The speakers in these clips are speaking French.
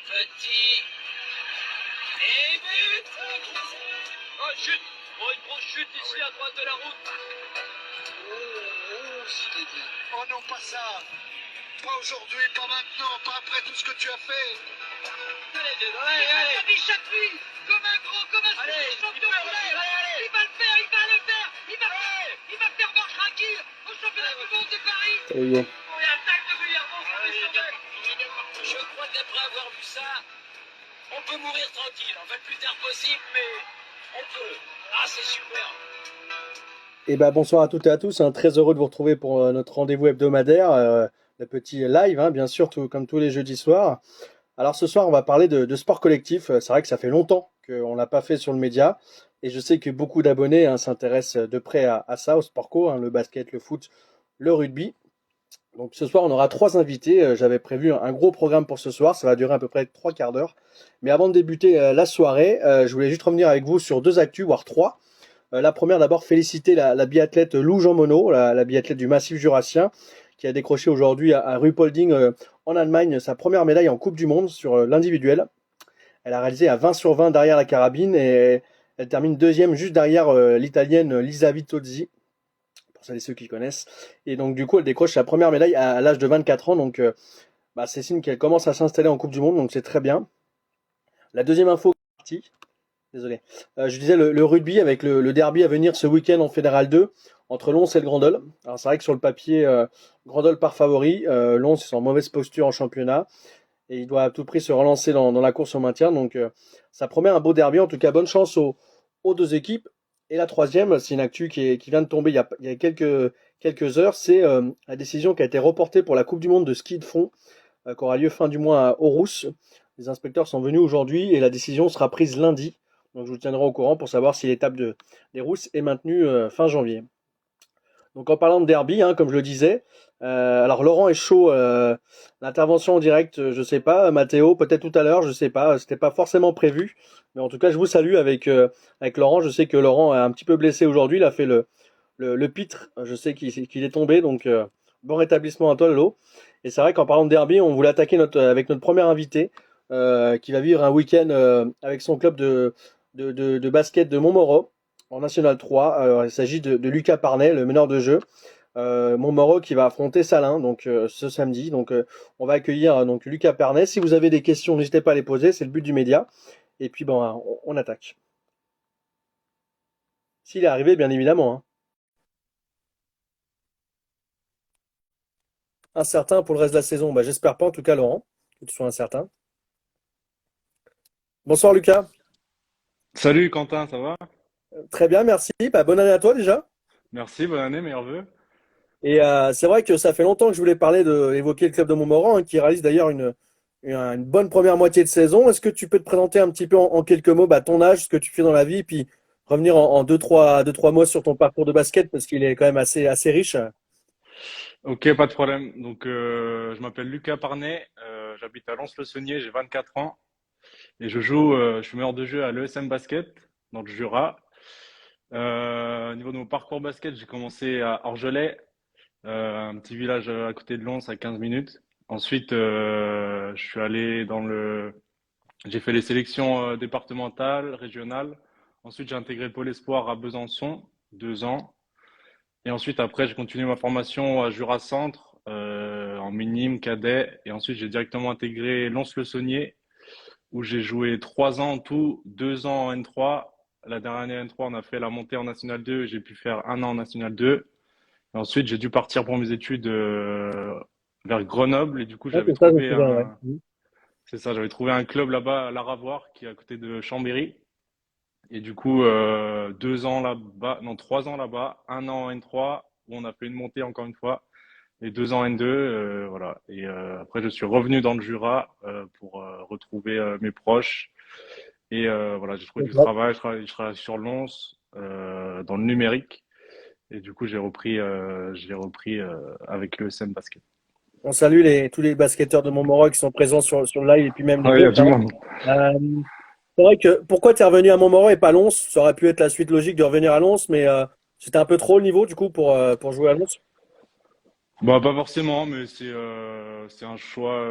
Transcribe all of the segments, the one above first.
Petit. Et but. Oh, chute. Oh, une grosse chute ici à droite de la route. Oh, Zinedine. Oh non, pas ça. Pas aujourd'hui, pas maintenant, pas après tout ce que tu as fait. Allez. Il s'appuie comme un grand, comme un champion mondial. Il va le faire, il va le faire. Il va faire marche tranquille au championnat du monde de Paris. Salut Hugo. Oh, et attaque de Villarban, ça fait sauver. Je crois qu'après avoir vu ça, on peut mourir tranquille. En fait, le plus tard possible, mais on peut. Ah, c'est super. Et bonsoir à toutes et à tous, hein, très heureux de vous retrouver pour notre rendez-vous hebdomadaire, le petit live, hein, bien sûr, comme tous les jeudis soirs. Alors ce soir, on va parler de sport collectif. C'est vrai que ça fait longtemps qu'on l'a pas fait sur le média, et je sais que beaucoup d'abonnés s'intéressent de près à ça, au sport co, hein, le basket, le foot, le rugby. Donc ce soir, on aura 3 invités. J'avais prévu un gros programme pour ce soir, ça va durer à peu près 3 quarts d'heure. Mais avant de débuter la soirée, je voulais juste revenir avec vous sur 2 actus, voire 3. La première, d'abord, féliciter la biathlète Lou Jean Monod, la biathlète du Massif Jurassien, qui a décroché aujourd'hui à Ruhpolding en Allemagne sa première médaille en Coupe du Monde sur l'individuel. Elle a réalisé à 20 sur 20 derrière la carabine et elle termine deuxième juste derrière l'italienne Lisa Vitozzi, pour celles et ceux qui connaissent. Et donc du coup, elle décroche sa première médaille à l'âge de 24 ans. Donc c'est signe qu'elle commence à s'installer en Coupe du Monde, donc c'est très bien. La deuxième info est partie. Désolé. Je disais le rugby avec le derby à venir ce week-end en Fédéral 2 entre Lons et le Grandol. Alors c'est vrai que sur le papier, Grandol part favori. Lons est en mauvaise posture en championnat et il doit à tout prix se relancer dans la course au maintien. Donc ça promet un beau derby. En tout cas, bonne chance aux 2 équipes. Et la troisième, c'est une actu qui vient de tomber il y a quelques heures. C'est la décision qui a été reportée pour la Coupe du Monde de ski de fond qui aura lieu fin du mois à Aarhus. Les inspecteurs sont venus aujourd'hui et la décision sera prise lundi. Donc je vous tiendrai au courant pour savoir si l'étape des Rousses est maintenue fin janvier. Donc en parlant de derby, hein, comme je le disais, alors Laurent est chaud, l'intervention en direct, je sais pas, Mathéo, peut-être tout à l'heure, je sais pas, c'était pas forcément prévu, mais en tout cas je vous salue avec Laurent. Je sais que Laurent est un petit peu blessé aujourd'hui, il a fait le pitre, je sais qu'il est tombé, donc bon rétablissement à toi Lolo. Et c'est vrai qu'en parlant de derby, on voulait attaquer avec notre premier invité, qui va vivre un week-end avec son club de basket de Montmoreau en National 3. Alors, il s'agit de Lucas Parnet, le meneur de jeu. Montmoreau qui va affronter Salins donc ce samedi. Donc on va accueillir donc Lucas Parnet. Si vous avez des questions, n'hésitez pas à les poser, c'est le but du média. Et puis on attaque. S'il est arrivé, bien évidemment. Hein. Incertain pour le reste de la saison. J'espère pas, en tout cas, Laurent, que tu sois incertain. Bonsoir Lucas. Salut Quentin, ça va? Très bien, merci. Bonne année à toi déjà. Merci, bonne année, meilleurs vœux. Et c'est vrai que ça fait longtemps que je voulais évoquer le club de Montmoran, hein, qui réalise d'ailleurs une bonne première moitié de saison. Est-ce que tu peux te présenter un petit peu en quelques mots ton âge, ce que tu fais dans la vie, puis revenir en deux, trois mots sur ton parcours de basket, parce qu'il est quand même assez riche. Ok, pas de problème. Donc, je m'appelle Lucas Parnet, j'habite à Lons-le-Saunier, j'ai 24 ans et je suis meneur de jeu à l'ESM Basket dans le Jura. Au niveau de mon parcours basket, j'ai commencé à Orgelet, un petit village à côté de Lons à 15 minutes. Ensuite, je suis allé j'ai fait les sélections départementales, régionales. Ensuite, j'ai intégré le pôle espoir à Besançon, 2 ans. Et ensuite, après, j'ai continué ma formation à Jura Centre, en minime, cadet. Et ensuite, j'ai directement intégré Lons-le-Saunier, où j'ai joué 3 ans en tout, 2 ans en N3. La dernière année N3, on a fait la montée en National 2. J'ai pu faire un an en National 2. Et ensuite, j'ai dû partir pour mes études vers Grenoble. Et du coup, Ouais, c'est ça, je me souviens, ouais. c'est ça, j'avais trouvé un club là-bas à Laravoir, qui est à côté de Chambéry. Et du coup, 2 ans là-bas, non, 3 ans là-bas, un an en N3, où on a fait une montée encore une fois, et 2 ans N2, voilà. Et après, je suis revenu dans le Jura pour retrouver mes proches. Et voilà, j'ai trouvé du D'accord. travail, je travaille sur Lons, dans le numérique. Et du coup, j'ai repris avec le SM Basket. On salue tous les basketteurs de Montmoreau qui sont présents sur le live et puis même les Ouais, il y a autres. du Hein. monde. Euh, c'est vrai que pourquoi tu es revenu à Montmoreau et pas à Lons? Ça aurait pu être la suite logique de revenir à Lons, mais c'était un peu trop le niveau du coup pour jouer à Lons. Bah, pas forcément, mais c'est un choix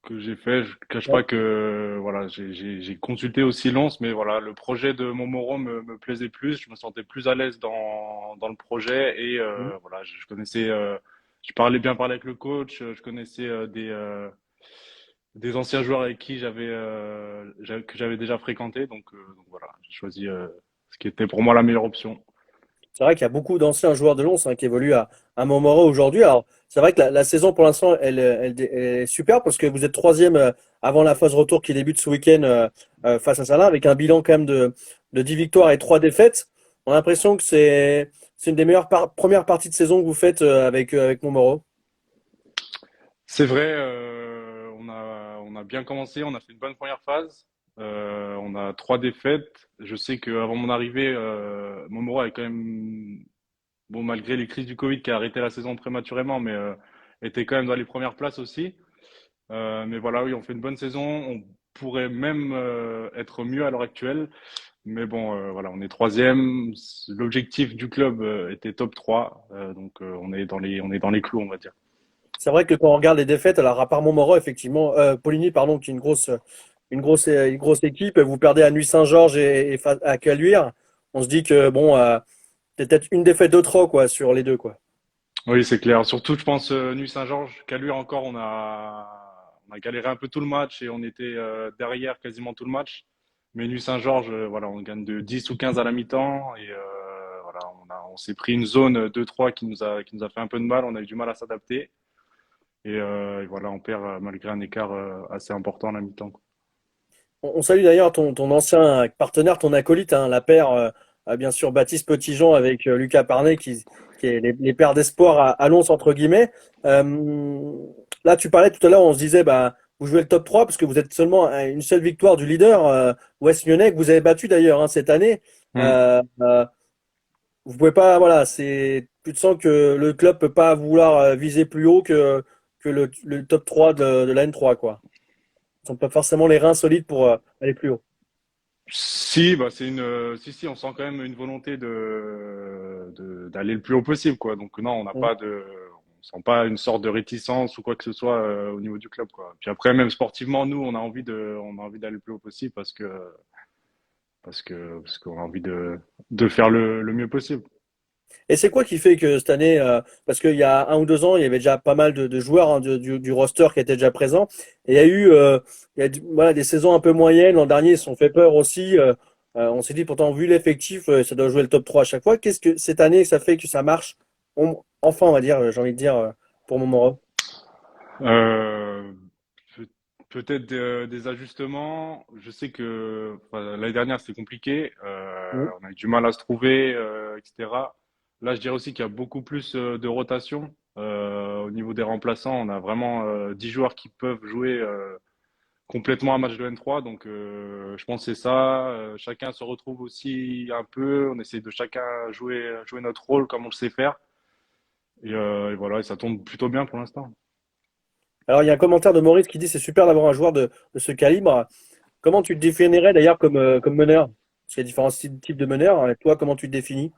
que j'ai fait. Je cache Ouais. pas que voilà, j'ai consulté aussi Lens, mais voilà, le projet de Montmoreau me plaisait plus. Je me sentais plus à l'aise dans le projet et Mhm. voilà, je connaissais, je parlais bien parler avec le coach, je connaissais des anciens joueurs avec qui que j'avais déjà fréquenté, donc voilà, j'ai choisi ce qui était pour moi la meilleure option. C'est vrai qu'il y a beaucoup d'anciens joueurs de Lens, hein, qui évoluent à Montmoreau aujourd'hui. Alors, c'est vrai que la saison, pour l'instant, elle est super parce que vous êtes troisième avant la phase retour qui débute ce week-end face à Salins, avec un bilan quand même de 10 victoires et 3 défaites. On a l'impression que c'est une des meilleures premières parties de saison que vous faites avec Montmoreau. C'est vrai, on a bien commencé, on a fait une bonne première phase. On a 3 défaites. Je sais qu'avant mon arrivée, Montmoreau avait quand même, bon, malgré les crises du Covid qui a arrêté la saison prématurément, mais était quand même dans les premières places aussi. Mais voilà, oui, on fait une bonne saison. On pourrait même être mieux à l'heure actuelle. Mais bon, voilà, on est troisième. L'objectif du club était top 3. Donc on est dans les clous, on va dire. C'est vrai que quand on regarde les défaites, alors à part Montmoreau, effectivement, Poligny, pardon, qui est une grosse équipe, vous perdez à Nuit-Saint-Georges et à Caluire. On se dit que bon, c'est peut-être une défaite de trop quoi sur les deux quoi. Oui, c'est clair. Surtout, je pense, Nuit Saint-Georges, Caluire encore, on a galéré un peu tout le match et on était derrière quasiment tout le match. Mais Nuit Saint-Georges, voilà, on gagne de 10 ou 15 à la mi-temps et voilà, on s'est pris une zone 2-3 qui nous a fait un peu de mal. On a eu du mal à s'adapter et voilà, on perd malgré un écart assez important à la mi-temps, quoi. On salue d'ailleurs ton ancien partenaire, ton acolyte, hein, la paire, bien sûr, Baptiste Petitjean avec Lucas Parnet, qui est les paires d'espoir à Lons, entre guillemets. Euh, Là, tu parlais tout à l'heure, on se disait, bah, vous jouez le top 3 parce que vous êtes seulement à une seule victoire du leader, West Lyonnais, que vous avez battu d'ailleurs, hein, cette année. Hmm. Euh, vous pouvez pas, voilà, tu te sens que le club peut pas vouloir viser plus haut que le top 3 de la N3, quoi. Ils n'ont pas forcément les reins solides pour aller plus haut. Si, bah si, on sent quand même une volonté d'aller le plus haut possible, quoi. Donc non, on sent pas une sorte de réticence ou quoi que ce soit au niveau du club, quoi. Puis après, même sportivement, nous, on a envie d'aller le plus haut possible parce qu'on a envie de faire le mieux possible. Et c'est quoi qui fait que cette année, parce qu'il y a 1 ou 2 ans, il y avait déjà pas mal de joueurs, hein, du roster qui étaient déjà présents, et il y a eu voilà, des saisons un peu moyennes. L'an dernier, ils se sont fait peur aussi. On s'est dit pourtant, vu l'effectif, ça doit jouer le top 3 à chaque fois. Qu'est-ce que cette année, ça fait que ça marche? Enfin, on va dire, j'ai envie de dire, pour Montmoreau. Euh, peut- Peut-être des ajustements. Je sais que enfin, l'année dernière c'était compliqué. Mhm. On a eu du mal à se trouver, etc. Là, je dirais aussi qu'il y a beaucoup plus de rotation au niveau des remplaçants. On a vraiment 10 joueurs qui peuvent jouer complètement un match de N3. Donc, je pense que c'est ça. Chacun se retrouve aussi un peu. On essaie de chacun jouer notre rôle comme on le sait faire. Et voilà, et ça tombe plutôt bien pour l'instant. Alors, il y a un commentaire de Maurice qui dit c'est super d'avoir un joueur de ce calibre. Comment tu te définirais d'ailleurs comme meneur? Parce qu'il y a différents types de meneurs, hein. Et toi, comment tu te définis?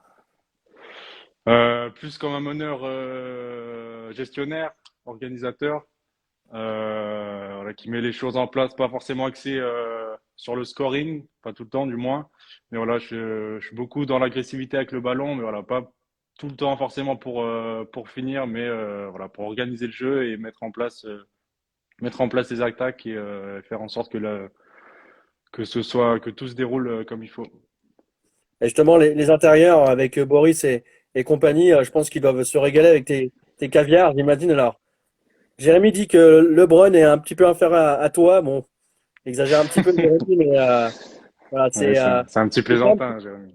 Plus comme un meneur gestionnaire, organisateur, voilà, qui met les choses en place, pas forcément axé sur le scoring, pas tout le temps du moins. Mais voilà, je suis beaucoup dans l'agressivité avec le ballon, mais voilà, pas tout le temps forcément pour finir, mais voilà, pour organiser le jeu et mettre en place les attaques et faire en sorte que tout se déroule comme il faut. Et justement, les intérieurs avec Boris et compagnie, je pense qu'ils doivent se régaler avec tes caviars, j'imagine. Alors, Jérémy dit que LeBron est un petit peu inférieur à toi. Bon, exagère un petit peu, Jérémy, mais voilà, Ouais, c'est un petit c'est ça, plaisantin, Jérémy.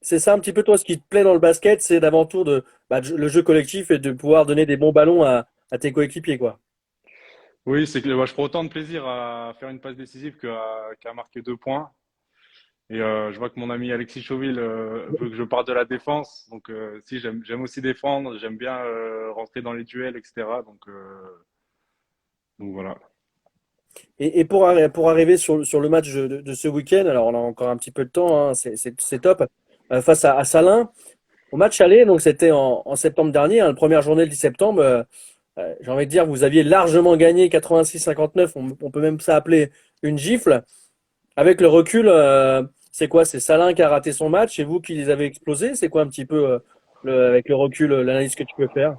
c'est ça un petit peu toi ce qui te plaît dans le basket, c'est d'avant tout le jeu collectif et de pouvoir donner des bons ballons à tes coéquipiers, quoi. Oui, c'est que moi, je prends autant de plaisir à faire une passe décisive qu'à marquer 2 points. Et je vois que mon ami Alexis Chauville veut que je parte de la défense. Donc, si j'aime aussi défendre, j'aime bien rentrer dans les duels, etc. Donc voilà. Et pour arriver sur le match de ce week-end, alors on a encore un petit peu de temps, hein, c'est top, face à Salins. Au match aller, donc c'était en septembre dernier, hein, la première journée le 10 septembre, j'ai envie de dire, vous aviez largement gagné 86-59, on peut même ça appeler une gifle. Avec le recul, c'est quoi? C'est Salin qui a raté son match, c'est vous qui les avez explosés? C'est quoi un petit peu, avec le recul, l'analyse que tu peux faire?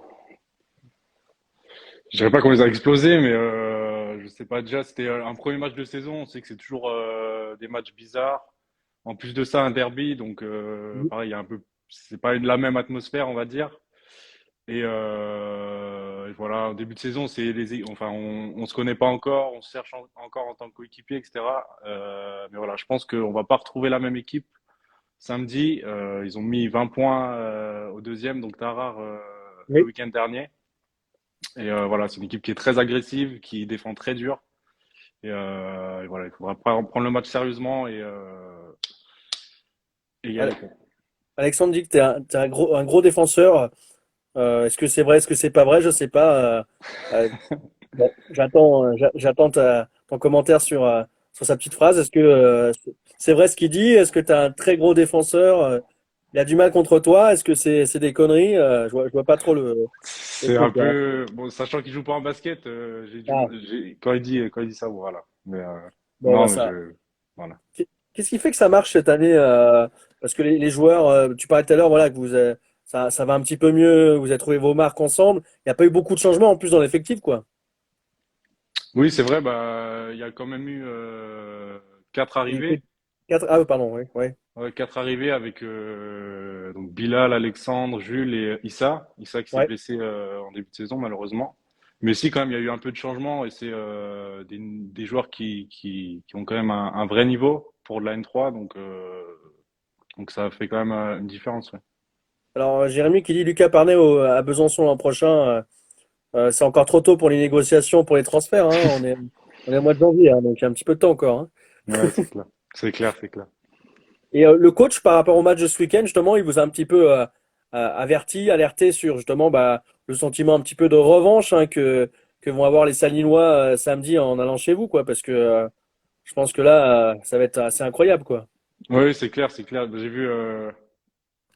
Je dirais pas qu'on les a explosés, mais je sais pas. Déjà, c'était un premier match de saison. On sait que c'est toujours des matchs bizarres. En plus de ça, un derby, donc pareil, il y a un peu, c'est pas la même atmosphère, on va dire. Et voilà, au début de saison, enfin, on se connaît pas encore, on se cherche encore en tant que coéquipier, etc. Mais voilà, je pense qu'on va pas retrouver la même équipe samedi. Ils ont mis 20 points au deuxième, donc Tarare le Oui. week-end dernier. Voilà, c'est une équipe qui est très agressive, qui défend très dur. Et voilà, il faudra prendre le match sérieusement et y aller, quoi. Alexandre dit que t'es un gros défenseur. Est-ce que c'est vrai, est-ce que c'est pas vrai? Je sais pas. Euh, bon, j'attends ton commentaire sur sa petite phrase. Est-ce que c'est vrai ce qu'il dit? Est-ce que tu as un très gros défenseur? Il a du mal contre toi? Est-ce que c'est des conneries? Je vois pas trop le C'est un truc là. peu bon, sachant qu'il joue pas en basket, Ah, quand il dit ça, voilà. Mais bon, bah non, mais ça. voilà. Qu'est-ce qui fait que ça marche cette année? Parce que les joueurs, tu parlais tout à l'heure, voilà, que ça va un petit peu mieux, vous avez trouvé vos marques ensemble. Il n'y a pas eu beaucoup de changements en plus dans l'effectif, quoi. Oui, c'est vrai, bah, il y a quand même eu quatre Et arrivées. quatre, ah, pardon, oui, oui, Ouais, quatre arrivées avec donc Bilal, Alexandre, Jules et Issa. Issa qui s'est ouais. blessé en début de saison, malheureusement. Mais si, quand même, il y a eu un peu de changement et c'est des joueurs qui ont quand même un vrai niveau pour de la N3. Donc ça fait quand même une différence, ouais. Alors, Jérémy qui dit Lucas Parnet à Besançon l'an prochain, c'est encore trop tôt pour les négociations, pour les transferts, hein. On est au mois de janvier, hein, donc il y a un petit peu de temps encore, hein. Ouais, c'est clair. C'est clair, c'est clair. Et le coach, par rapport au match de ce week-end, justement, il vous a un petit peu averti, alerté sur justement bah, le sentiment un petit peu de revanche hein, que vont avoir les Salinois samedi en allant chez vous, quoi, parce que je pense que là, ça va être assez incroyable, quoi. Oui, c'est clair, c'est clair. J'ai vu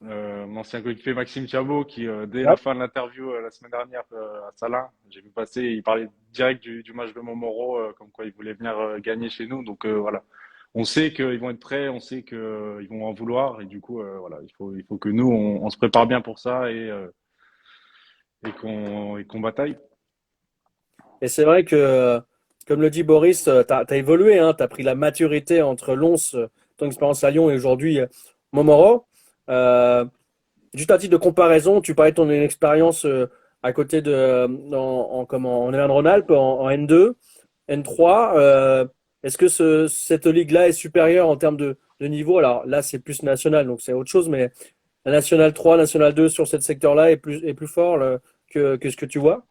mon ancien coéquipier Maxime Thiabaut qui, dès Ouais. la fin de l'interview la semaine dernière à Salins, j'ai vu passer, il parlait direct du match de Montmoreau, comme quoi il voulait venir gagner chez nous. Donc voilà, on sait qu'ils vont être prêts, on sait qu'ils vont en vouloir, et du coup voilà, il faut que nous on se prépare bien pour ça et qu'on bataille. Et c'est vrai que, comme le dit Boris, t'as évolué, hein, tu as pris la maturité entre Lons, ton expérience à Lyon, et aujourd'hui Montmoreau. Euh, Juste à titre de comparaison, tu parlais de ton expérience à côté en Auvergne-Rhône-Alpes, en N2, N3. Est-ce que cette ligue-là est supérieure en termes de niveau? Alors là, c'est plus national, donc c'est autre chose, mais la National 3, National 2 sur ce secteur-là est plus fort que ce que tu vois?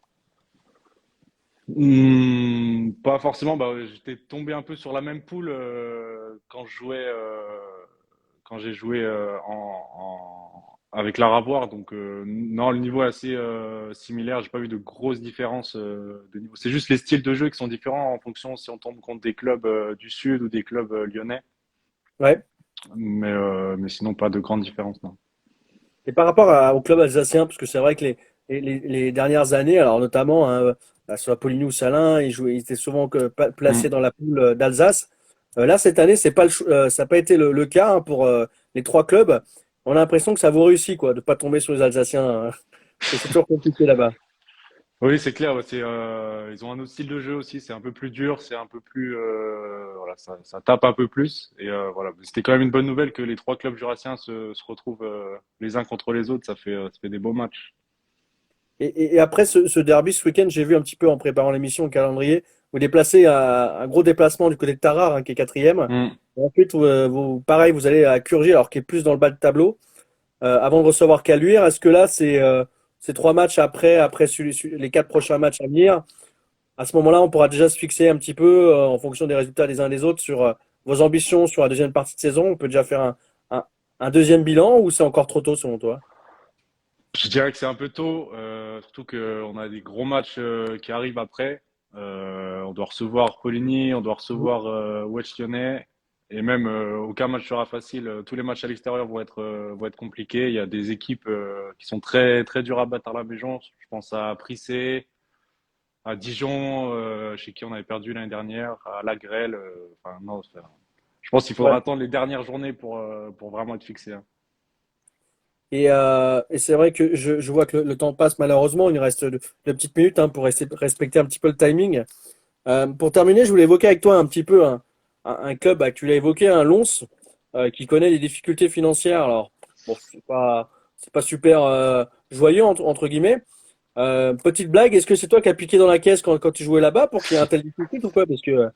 Pas forcément. Bah, j'étais tombé un peu sur la même poule quand j'ai joué avec la Ravoir. Donc non, le niveau est assez similaire. J'ai pas vu de grosses différences de niveau. C'est juste les styles de jeu qui sont différents en fonction si on tombe contre des clubs du sud ou des clubs lyonnais. Ouais. Mais sinon pas de grandes différences, non. Et par rapport au club alsacien, parce que c'est vrai que les dernières années, alors notamment hein, sur la Poligny ou Salins, ils étaient souvent placés Mm. dans la poule d'Alsace. Là, cette année, c'est pas ça n'a pas été le cas hein, pour les trois clubs. On a l'impression que ça vous réussit, quoi, de pas tomber sur les Alsaciens, hein, parce que c'est toujours compliqué là-bas. Oui, c'est clair. Ouais, ils ont un autre style de jeu aussi. C'est un peu plus dur, c'est un peu plus, voilà, ça tape un peu plus. Et voilà, c'était quand même une bonne nouvelle que les trois clubs jurassiens se retrouvent les uns contre les autres. Ça fait des beaux matchs. Et après ce derby ce week-end, j'ai vu un petit peu en préparant l'émission, le calendrier, vous déplacez un gros déplacement du côté de Tarare, hein, qui est quatrième. Mm. Et ensuite, pareil, vous allez à Curgy, alors qui est plus dans le bas de tableau. Avant de recevoir Caluire. Est-ce que là, c'est trois matchs après les quatre prochains matchs à venir, à ce moment-là, on pourra déjà se fixer un petit peu en fonction des résultats des uns des autres sur vos ambitions sur la deuxième partie de saison. On peut déjà faire un, un deuxième bilan ou c'est encore trop tôt selon toi? Je dirais que c'est un peu tôt, surtout qu'on a des gros matchs qui arrivent après. On doit recevoir Poligny, on doit recevoir Watch Lyonnais Et même aucun match sera facile. Tous les matchs à l'extérieur vont être compliqués. Il y a des équipes qui sont très très dures à battre à la maison. Je pense à Prissé, à Dijon, chez qui on avait perdu l'année dernière, à La Grêle. Enfin non, je pense qu'il faudra Ouais. attendre les dernières journées pour vraiment être fixé, hein. Et c'est vrai que je vois que le temps passe malheureusement. Il nous reste de petites minutes hein, pour respecter un petit peu le timing. Pour terminer, je voulais évoquer avec toi un petit peu un club bah, que tu l'as évoqué, un Lons, qui connaît des difficultés financières. Alors, bon, c'est pas super joyeux entre guillemets. Petite blague, est-ce que c'est toi qui as piqué dans la caisse quand tu jouais là-bas pour qu'il y ait un tel déficit ou quoi? Parce que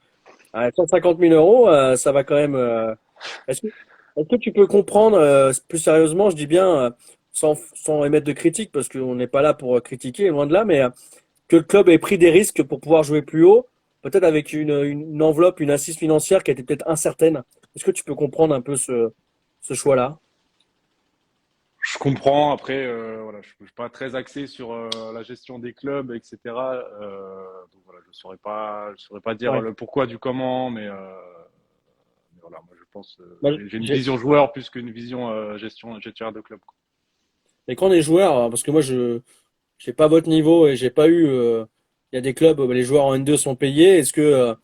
150 000 euros, ça va quand même. Est-ce que, est-ce que tu peux comprendre plus sérieusement, je dis bien, sans émettre de critique, parce qu'on n'est pas là pour critiquer, loin de là, mais que le club ait pris des risques pour pouvoir jouer plus haut, peut-être avec une enveloppe, une assise financière qui était peut-être incertaine. Est-ce que tu peux comprendre un peu ce choix-là? Je comprends. Après, voilà, je suis pas très axé sur la gestion des clubs, etc. Donc voilà, je saurais pas dire Ouais. le pourquoi du comment, mais voilà, moi je pense, Bah, j'ai une vision joueur plus qu'une vision gestionnaire de club, quoi. et quand on est joueur, parce que moi je j'ai pas votre niveau et j'ai pas eu, il y a des clubs, les joueurs en N2 sont payés. Est-ce que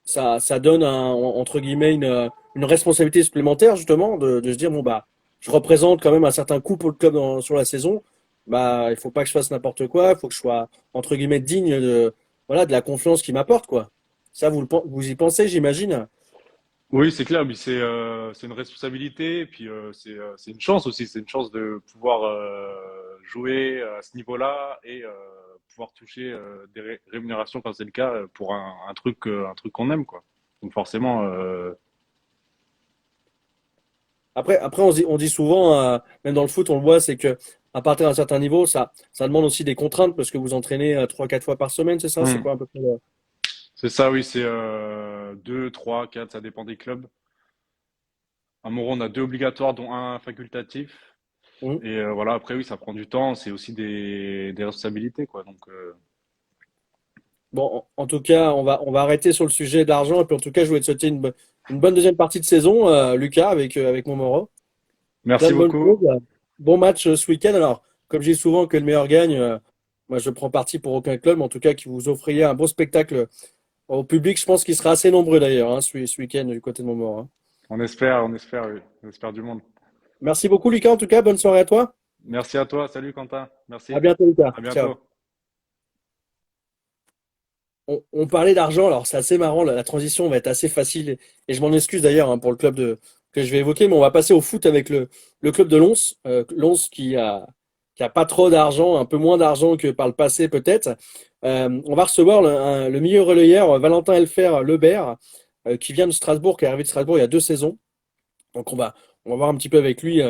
ça donne entre guillemets une responsabilité supplémentaire justement de se dire bon bah je représente quand même un certain coût pour le club sur la saison, bah il faut pas que je fasse n'importe quoi, il faut que je sois entre guillemets digne de voilà de la confiance qu'il m'apporte quoi. Ça vous y pensez j'imagine. Oui, c'est clair, mais c'est une responsabilité, et puis c'est une chance aussi, c'est une chance de pouvoir jouer à ce niveau-là et pouvoir toucher des rémunérations quand c'est le cas pour un truc qu'on aime, quoi. Donc forcément, Après on dit souvent même dans le foot on le voit c'est que à partir d'un certain niveau ça demande aussi des contraintes parce que vous entraînez 3-4 fois par semaine c'est ça? C'est hmm, quoi un peu près c'est ça, oui, c'est 2, 3, 4, ça dépend des clubs. À Moron, on a deux obligatoires, dont un facultatif. le- Et voilà, après, oui, ça prend du temps, c'est aussi des responsabilités, quoi. Donc, Bon, en tout cas, on va arrêter sur le sujet d'argent. Et puis, en tout cas, je voulais te souhaiter une bonne deuxième partie de saison, Lucas, avec Montmoreau. Plein merci de bonnes beaucoup. choses. Bon match ce week-end. Alors, comme je dis souvent que le meilleur gagne, moi, je prends parti pour aucun club, mais en tout cas, qui vous offriez un beau spectacle au public. Je pense qu'il sera assez nombreux d'ailleurs, hein, ce week-end du côté de Montmoreau. Hein. On espère, oui. On espère du monde. Merci beaucoup, Lucas. En tout cas, bonne soirée à toi. Merci à toi. Salut, Quentin. À Merci. bientôt, Lucas. À Ciao. bientôt. On parlait d'argent, alors c'est assez marrant, la transition va être assez facile et je m'en excuse d'ailleurs hein, pour le que je vais évoquer, mais on va passer au foot avec le club de Lons, Lons qui a pas trop d'argent, un peu moins d'argent que par le passé peut-être. On va recevoir le milieu relayeur Valentin Elfer Lebert, qui vient de Strasbourg, qui est arrivé de Strasbourg il y a 2 saisons. Donc on va voir un petit peu avec lui.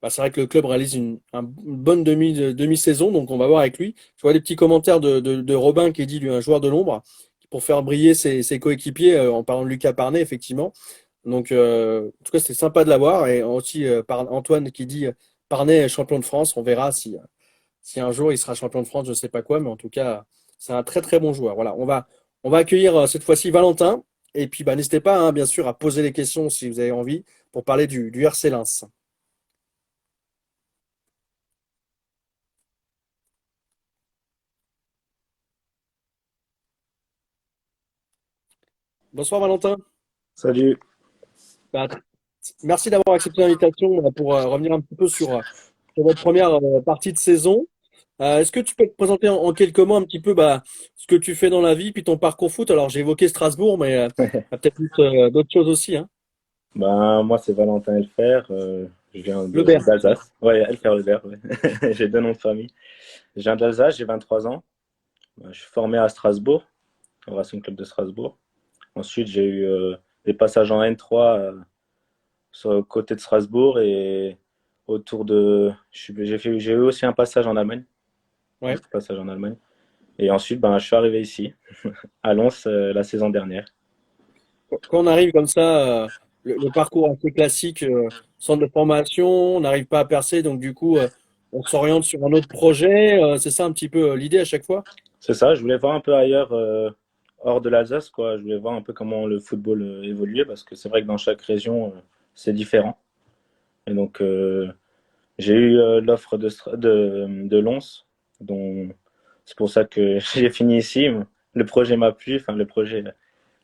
Bah, c'est vrai que le club réalise une bonne demi-saison, donc on va voir avec lui. Je vois des petits commentaires de Robin qui dit lui un joueur de l'ombre pour faire briller ses coéquipiers en parlant de Lucas Parnet, effectivement. Donc en tout cas c'était sympa de l'avoir et aussi Antoine qui dit Parnet est champion de France. On verra si un jour il sera champion de France, je sais pas quoi, mais en tout cas c'est un très très bon joueur. Voilà, on va accueillir cette fois-ci Valentin et puis bah, n'hésitez pas hein, bien sûr à poser les questions si vous avez envie pour parler du RC Lens. Bonsoir Valentin. Salut. Bah, merci d'avoir accepté l'invitation pour revenir un petit peu sur votre première partie de saison. Est-ce que tu peux te présenter en quelques mots un petit peu bah, ce que tu fais dans la vie, puis ton parcours foot? Alors j'ai évoqué Strasbourg, mais il y a peut-être d'autres choses aussi. Hein. Ben, moi, c'est Valentin Elfer. Je viens Lebert. d'Alsace. Ouais, Elfer Lebert, ouais. J'ai deux noms de famille. Je viens d'Alsace, j'ai 23 ans. Je suis formé à Strasbourg, au Racing Club de Strasbourg. Ensuite, j'ai eu des passages en N3 sur le côté de Strasbourg et autour de. J'ai eu aussi un passage en Allemagne. Un Ouais. passage en Allemagne. Et ensuite, ben, je suis arrivé ici, à Lens, la saison dernière. Quand on arrive comme ça, le parcours assez classique, centre de formation, on n'arrive pas à percer, donc du coup, on s'oriente sur un autre projet. C'est ça un petit peu l'idée à chaque fois? C'est ça, je voulais voir un peu ailleurs hors de l'Alsace, quoi. Je voulais voir un peu comment le football évoluait parce que c'est vrai que dans chaque région, c'est différent. Et donc, j'ai eu l'offre de Lens, dont c'est pour ça que j'ai fini ici. Le projet m'a plu, enfin le projet,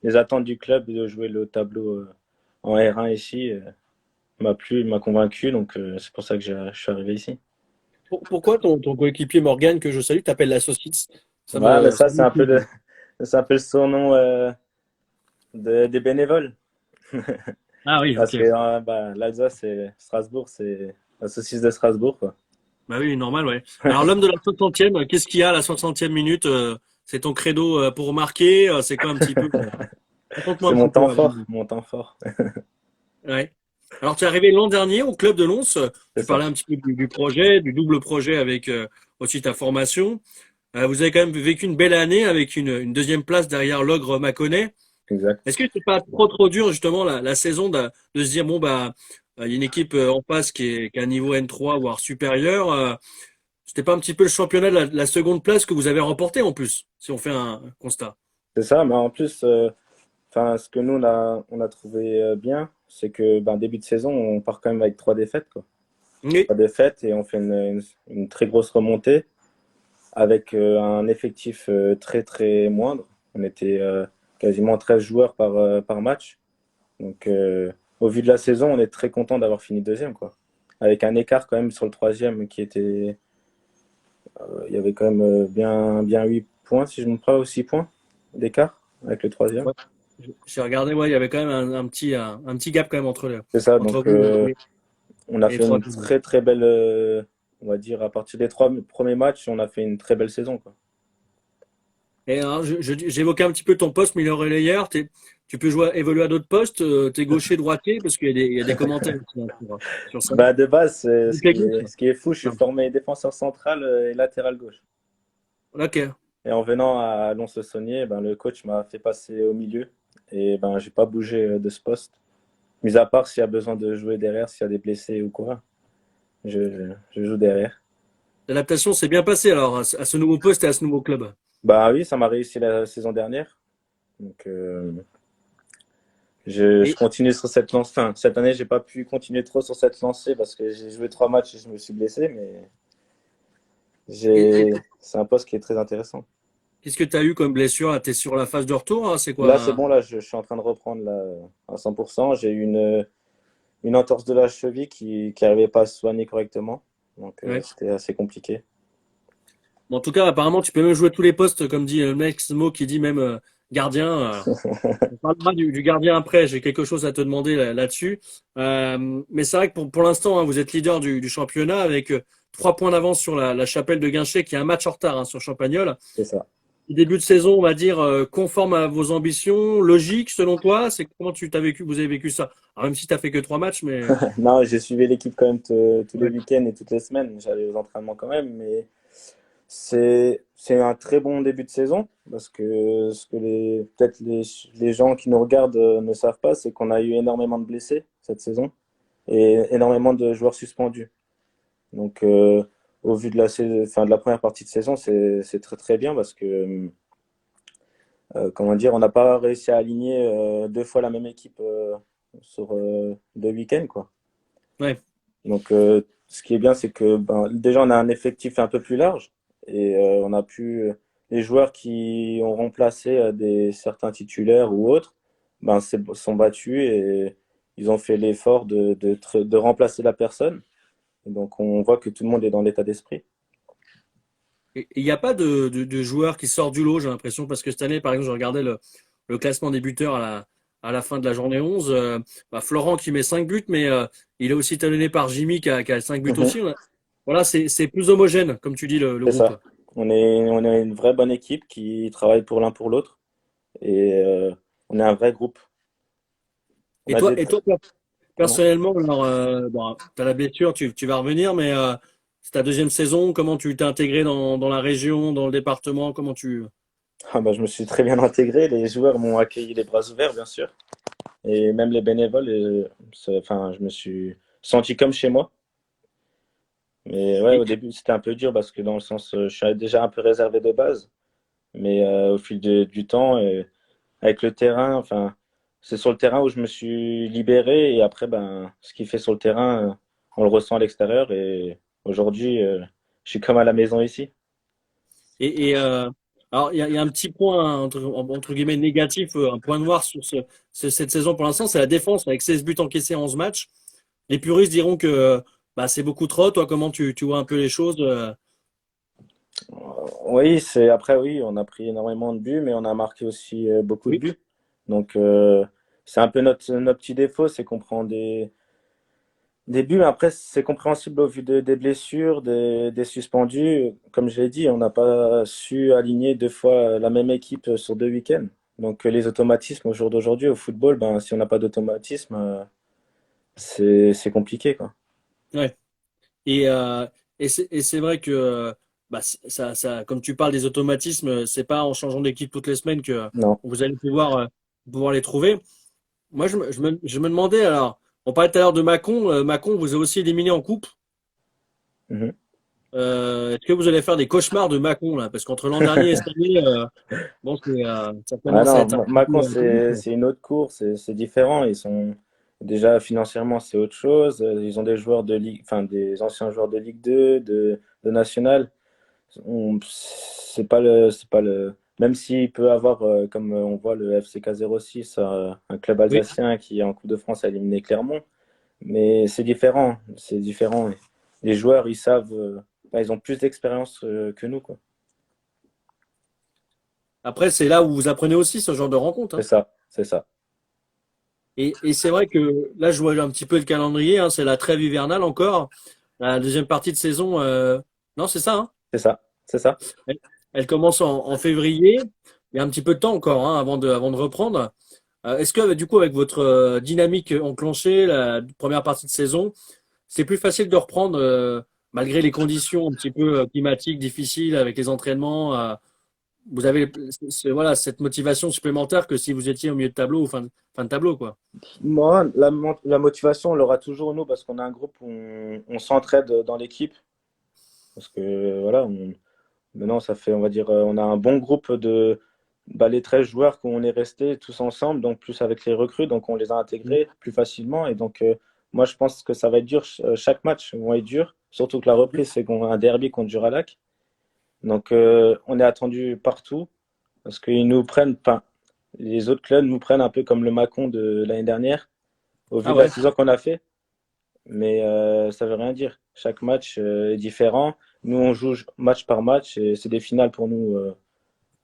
les attentes du club de jouer le tableau en R1 ici m'a plu, m'a convaincu, donc c'est pour ça que je suis arrivé ici. Pourquoi ton coéquipier Morgan, que je salue, t'appelle la saucisse? Ouais, mais ça ça me plaît. c'est un peu le surnom des bénévoles. Ah oui, Parce ok. que bah, l'Alsace, c'est Strasbourg, c'est la saucisse de Strasbourg, quoi. Bah oui, normal, ouais. Alors, l'homme de la 60e, qu'est-ce qu'il y a à la 60e minute? C'est ton credo pour marquer? C'est quoi un petit peu? Raconte-moi C'est un mon petit peu. temps fort, mon temps fort. Ouais. Alors, tu es arrivé l'an dernier au club de Lons. C'est Tu ça, parlais un petit peu du projet, du double projet avec aussi ta formation. Vous avez quand même vécu une belle année avec une deuxième place derrière l'ogre Mâconnais. exact. Est-ce que c'est pas trop dur justement la saison de se dire bon bah il y a une équipe en face qui a un niveau N3 voire supérieur. C'était pas un petit peu le championnat de la seconde place que vous avez remporté en plus, si on fait un constat. C'est ça, mais en plus, enfin, ce que nous, on a trouvé bien, c'est que ben, début de saison, on part quand même avec 3 défaites, quoi. Oui. 3 défaites et on fait une très grosse remontée avec un effectif très très moindre. On était quasiment 13 joueurs par match. Donc, au vu de la saison, on est très content d'avoir fini deuxième, quoi. Avec un écart quand même sur le troisième qui était. Il y avait quand même bien 8 points, si je ne me trompe pas, ou 6 points d'écart avec le troisième. Ouais. J'ai regardé, ouais, il y avait quand même un petit gap quand même C'est ça, entre donc vous on a et les fait trois. une très très belle. On va dire, à partir des 3 premiers matchs, on a fait une très belle saison, quoi. Et alors, j'évoquais un petit peu ton poste milieu relayeur. Tu peux jouer, évoluer à d'autres postes. T'es gaucher, droitier, parce il y a des commentaires aussi, hein, sur ça. Bah, de base, Du technique. ce qui est fou, je suis Non. formé défenseur central et latéral gauche. Ok. Et en venant à Lons-le-Saunier, ben, le coach m'a fait passer au milieu. Et ben, j'ai pas bougé de ce poste. Mis à part s'il y a besoin de jouer derrière, s'il y a des blessés ou quoi. Je joue derrière. L'adaptation s'est bien passée alors à ce nouveau poste et à ce nouveau club. Bah oui, ça m'a réussi la saison dernière. Donc, je Et, continue sur cette lancée. Enfin, cette année, j'ai pas pu continuer trop sur cette lancée parce que j'ai joué 3 matchs et je me suis blessé. Mais et c'est un poste qui est très intéressant. qu'est-ce que tu as eu comme blessure? Là, t'es sur la phase de retour, hein, c'est Là, c'est quoi? bon. Là, je suis en train de reprendre là, à 100%. J'ai eu une entorse de la cheville qui n'arrivait pas à se soigner correctement. Donc, Ouais. c'était assez compliqué. Bon, en tout cas, apparemment, tu peux même jouer tous les postes, comme dit le mec Smo qui dit même gardien. On parlera du gardien après. J'ai quelque chose à te demander là-dessus. Mais c'est vrai que pour l'instant, hein, vous êtes leader du championnat avec 3 points d'avance sur la Chapelle de Guinchet qui a un match en retard hein, sur Champagnole. C'est ça. Début de saison, on va dire, conforme à vos ambitions, logique selon toi, c'est comment vous avez vécu ça? Alors, même si tu n'as fait que 3 matchs, mais Non, j'ai suivi l'équipe quand même tous les ouais. week-ends et toutes les semaines. J'allais aux entraînements quand même, mais c'est un très bon début de saison parce que ce que peut-être les gens qui nous regardent ne savent pas, c'est qu'on a eu énormément de blessés cette saison et énormément de joueurs suspendus. Donc, au vu de enfin, de la première partie de saison, c'est très très bien parce que, comment dire, on n'a pas réussi à aligner 2 fois la même équipe sur 2 week-ends, quoi. Ouais. Donc, ce qui est bien, c'est que ben, déjà, on a un effectif un peu plus large et on a pu, les joueurs qui ont remplacé certains titulaires ou autres, ben, sont battus et ils ont fait l'effort de remplacer la personne. Et donc, on voit que tout le monde est dans l'état d'esprit. Et il n'y a pas de joueur qui sort du lot, j'ai l'impression, parce que cette année, par exemple, je regardais le classement des buteurs à la fin de la journée 11. Bah, Florent qui met 5 buts, mais il est aussi talonné par Jimmy qui a 5 buts Mhm. aussi. Ouais. Voilà, c'est plus homogène, comme tu dis, le C'est groupe. ça. On est une vraie bonne équipe qui travaille pour l'un pour l'autre et on est un vrai groupe. On a des, Et toi, comment? personnellement, alors, bon, tu as la blessure, tu vas revenir, mais c'est ta deuxième saison. Comment tu t'es intégré dans la région, dans le département? Comment tu. Ah bah, je me suis très bien intégré. Les joueurs m'ont accueilli les bras ouverts, bien sûr. Et même les bénévoles, enfin, je me suis senti comme chez moi. Mais ouais, Et, au début, c'était un peu dur parce que dans le sens, je suis déjà un peu réservé de base. Mais au fil du temps, avec le terrain, enfin, c'est sur le terrain où je me suis libéré et après, ben, ce qu'il fait sur le terrain, on le ressent à l'extérieur et aujourd'hui, je suis comme à la maison ici. Et alors, il y a un petit point, entre guillemets, négatif, un point noir sur cette saison pour l'instant, c'est la défense, avec 16 buts encaissés en 11 matchs. Les puristes diront que bah, c'est beaucoup trop. Toi, comment tu vois un peu les choses? Oui, après, oui, on a pris énormément de buts, mais on a marqué aussi beaucoup de Oui, buts. Donc, c'est un peu notre petit défaut, c'est qu'on prend des buts, mais après, c'est compréhensible au vu des blessures, des suspendus. Comme je l'ai dit, on n'a pas su aligner 2 fois la même équipe sur 2 week-ends. Donc, les automatismes au jour d'aujourd'hui, au football, ben, si on n'a pas d'automatisme, c'est compliqué, quoi. ouais. Et c'est vrai que, bah, comme tu parles des automatismes, c'est pas en changeant d'équipe toutes les semaines que Non. vous allez pouvoir les trouver. Moi, je me demandais, alors, on parlait tout à l'heure de Macon. Macon vous a aussi éliminé en coupe. Mhm. Est-ce que vous allez faire des cauchemars de Macon, là? Parce qu'entre l'an dernier et cette année, bon, ça Ah commence à non, être un peu Macon, compliqué. c'est une autre course, c'est différent. Ils sont déjà financièrement, c'est autre chose. Ils ont des joueurs de Ligue, enfin des anciens joueurs de Ligue 2, de National. C'est pas le. Même s'il peut avoir, comme on voit le FCK 06, un club Oui. alsacien qui en Coupe de France a éliminé Clermont, mais c'est différent. C'est différent. Les joueurs, ils savent, enfin, ils ont plus d'expérience que nous, quoi. Après, c'est là où vous apprenez aussi ce genre de rencontre, C'est hein. ça, c'est ça, Et c'est vrai que là, je vois un petit peu le calendrier, hein, c'est la trêve hivernale encore. La deuxième partie de saison, non, c'est ça, hein. c'est ça, c'est ça. Elle commence en février. Il y a un petit peu de temps encore, hein, avant de reprendre. Est-ce que du coup, avec votre dynamique enclenchée, la première partie de saison, c'est plus facile de reprendre malgré les conditions un petit peu climatiques difficiles avec les entraînements? Vous avez voilà, cette motivation supplémentaire que si vous étiez au milieu de tableau ou fin de tableau, quoi. Moi, la motivation, on l'aura toujours nous parce qu'on a un groupe où on s'entraide dans l'équipe. Parce que voilà, maintenant, ça fait, on va dire, on a un bon groupe de bah, les 13 joueurs qu'on est restés tous ensemble, donc plus avec les recrues, donc on les a intégrés plus facilement. Et donc, moi, je pense que ça va être dur. Chaque match va être dur, surtout que la reprise, c'est qu'on a un derby contre Duralac. Donc, on est attendu partout parce qu'ils nous prennent, enfin, les autres clubs nous prennent un peu comme le Macon de l'année dernière, au vu Ah de la ouais. saison qu'on a fait. Mais ça veut rien dire. Chaque match est différent. Nous, on joue match par match et c'est des finales pour nous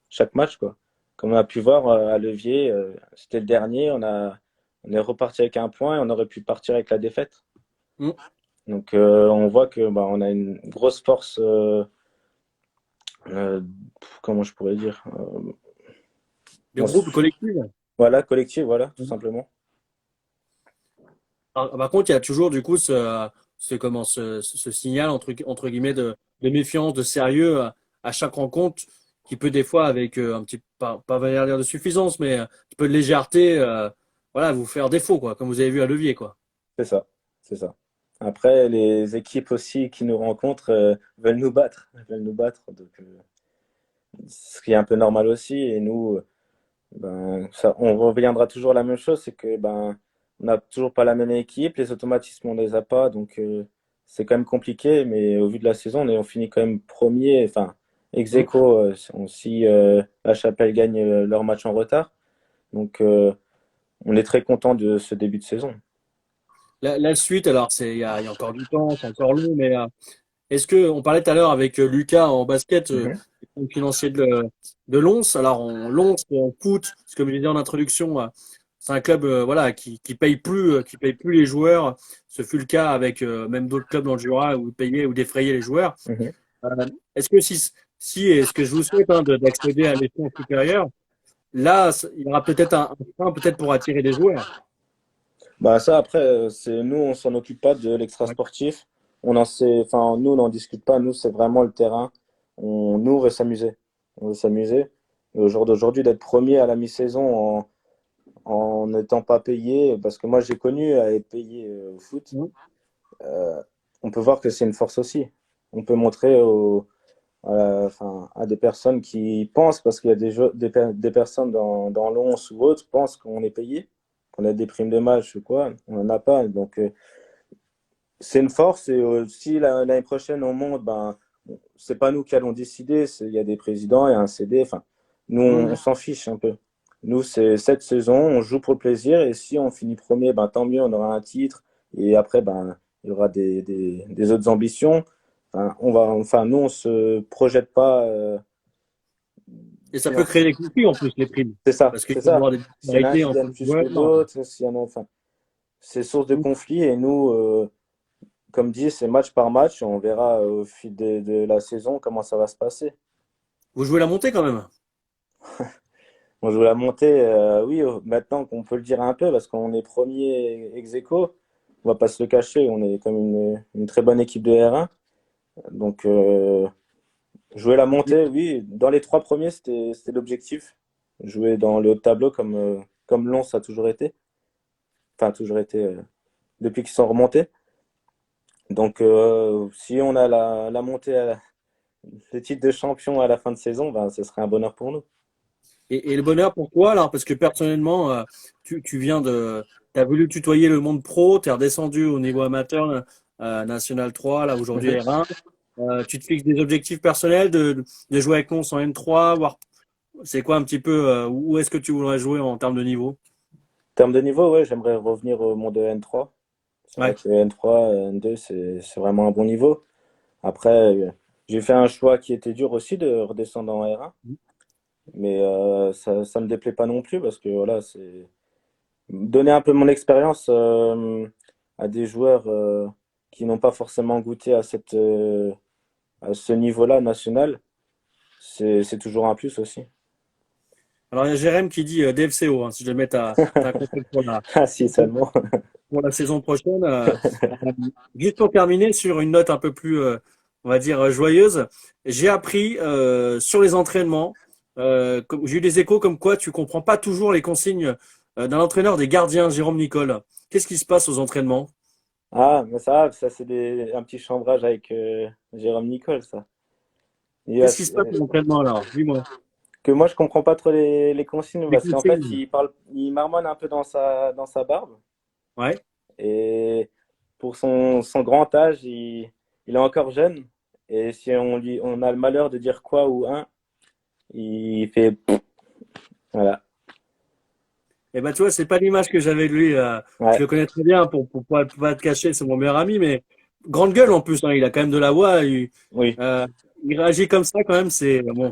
chaque match, quoi. Comme on a pu voir à Levier, c'était le dernier. On est reparti avec un point et on aurait pu partir avec la défaite. Mm. Donc, on voit que bah, on a une grosse force. Euh, comment je pourrais dire De groupe collectif. voilà, collective, voilà, tout simplement. Par contre, il y a toujours du coup ce signal entre guillemets de méfiance, de sérieux à chaque rencontre qui peut des fois avec un petit pas dire de suffisance, mais un petit peu de légèreté, voilà, vous faire défaut quoi, comme vous avez vu à Levier quoi. C'est ça, c'est ça. Après, les équipes aussi qui nous rencontrent veulent nous battre, donc, ce qui est un peu normal aussi. Et nous, ben, ça, on reviendra toujours à la même chose, c'est que ben, on n'a toujours pas la même équipe, les automatismes on les a pas, donc c'est quand même compliqué. Mais au vu de la saison, on finit quand même premier, enfin ex Mm. aequo, si la Chapelle gagne leur match en retard. Donc on est très content de ce début de saison. La suite, alors il y a encore du temps, c'est encore long, mais est-ce que on parlait tout à l'heure avec Lucas en basket, Mhm, financier de Lons. Alors Lons en foot, comme je disais en introduction, c'est un club voilà qui paye plus les joueurs. Ce fut le cas avec même d'autres clubs dans le Jura où ils payaient ou défrayaient les joueurs. mhm. Euh, est-ce que si et ce que je vous souhaite hein, d'accéder à l'échelon supérieur, là il y aura peut-être un frein peut-être pour attirer des joueurs. Bah ça après, c'est nous on s'en occupe pas de l'extra Ouais. sportif. Enfin nous on n'en discute pas. Nous c'est vraiment le terrain. Nous on veut s'amuser. On veut s'amuser. Et au jour d'aujourd'hui d'être premier à la mi-saison en n'étant pas payé, parce que moi j'ai connu à être payé au foot. Mm. On peut voir que c'est une force aussi. On peut montrer enfin, à des personnes qui pensent, parce qu'il y a des personnes dans l'ONS ou autres, pensent qu'on est payé, qu'on a des primes de match ou quoi. On n'en a pas. Donc, c'est une force. Et si l'année prochaine on monte, ben, c'est pas nous qui allons décider. Il y a des présidents, il y a un CD. Enfin, nous, on s'en fiche un peu. Nous, c'est cette saison, on joue pour le plaisir. Et si on finit premier, ben, tant mieux, on aura un titre. Et après, ben, il y aura des autres ambitions. Enfin, nous, on se projette pas. Et ça Si peut on- créer des conflits en plus, les primes. C'est ça, Parce qu'il c'est peut y ça. avoir des S'il y en a un disparités qui entre gagne les plus que joueurs. d'autres, s'il y en a, enfin, c'est source de conflit. Et nous, comme dit, c'est match par match. On verra au fil de la saison comment ça va se passer. Vous jouez la montée quand même. On joue la montée, oui, maintenant qu'on peut le dire un peu, parce qu'on est premier ex aequo, on va pas se le cacher, on est comme une très bonne équipe de R1. Donc, jouer la montée, oui, dans les trois premiers, c'était l'objectif. Jouer dans le haut de tableau comme Lens a toujours été. Enfin, toujours été depuis qu'ils sont remontés. Donc, si on a la montée, le titre de champion à la fin de saison, ben, ce serait un bonheur pour nous. Et le bonheur pour toi, alors, parce que personnellement, tu viens tu as voulu tutoyer le monde pro, tu es redescendu au niveau amateur, National 3, là aujourd'hui R1. Tu te fixes des objectifs personnels de jouer avec Lons en N3, voir c'est quoi un petit peu, où est-ce que tu voudrais jouer en termes de niveau? En termes de niveau, ouais, j'aimerais revenir au monde de N3. C'est vrai Ouais. que N3, N2, c'est vraiment un bon niveau. Après, j'ai fait un choix qui était dur aussi de redescendre en R1, mais ça me déplaît pas non plus parce que voilà, c'est donner un peu mon expérience à des joueurs qui n'ont pas forcément goûté à ce niveau-là national, c'est toujours un plus aussi. Alors il y a Jérém qui dit DFCO, hein, si jamais tu as compris Ah si, seulement. pour la saison prochaine. Juste pour terminer sur une note un peu plus, on va dire, joyeuse, j'ai appris sur les entraînements, j'ai eu des échos comme quoi tu comprends pas toujours les consignes d'un entraîneur des gardiens, Jérôme Nicole. Qu'est-ce qui se passe aux entraînements? Ah, mais ça c'est un petit chambrage avec Jérôme Nicole, ça. Qu'est-ce qui se passe aux entraînements alors? Dis-moi. Que moi je comprends pas trop les consignes Les parce qu'en fait consignes. il marmonne un peu dans sa barbe Ouais. et pour son grand âge il est encore jeune et si on a le malheur de dire quoi ou un il fait voilà. Eh ben, tu vois, c'est pas l'image que j'avais de lui. Je Ouais. le connais très bien pour pas te cacher, c'est mon meilleur ami, mais grande gueule en plus, hein, il a quand même de la voix. Oui. Euh, il réagit comme ça quand même, c'est bon.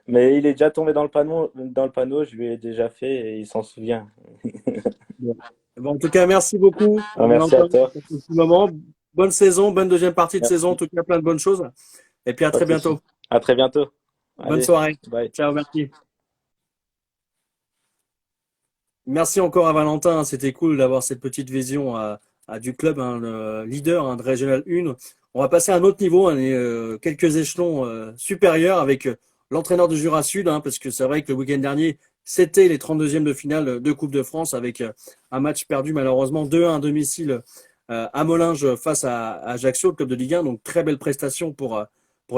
Mais il est déjà tombé dans le panneau, je lui ai déjà fait et il s'en souvient. Bon. Bon, en tout cas, merci beaucoup, Ah, merci à Valentin, toi. pour ce petit moment. Bonne saison, bonne deuxième partie de saison, en Merci. tout cas, plein de bonnes choses. Et puis à Pas très de souci. bientôt. À très bientôt. Bonne Allez, soirée. bye. Ciao, merci. Merci encore à Valentin, hein. C'était cool d'avoir cette petite vision du club, hein, le leader de Régional 1. On va passer à un autre niveau, hein, quelques échelons supérieurs avec l'entraîneur de Jura Sud, hein, parce que c'est vrai que le week-end dernier, c'était les 32e de finale de Coupe de France avec un match perdu malheureusement 2-1 à domicile à Mollinges face à Ajaccio, le club de Ligue 1. Donc très belle prestation pour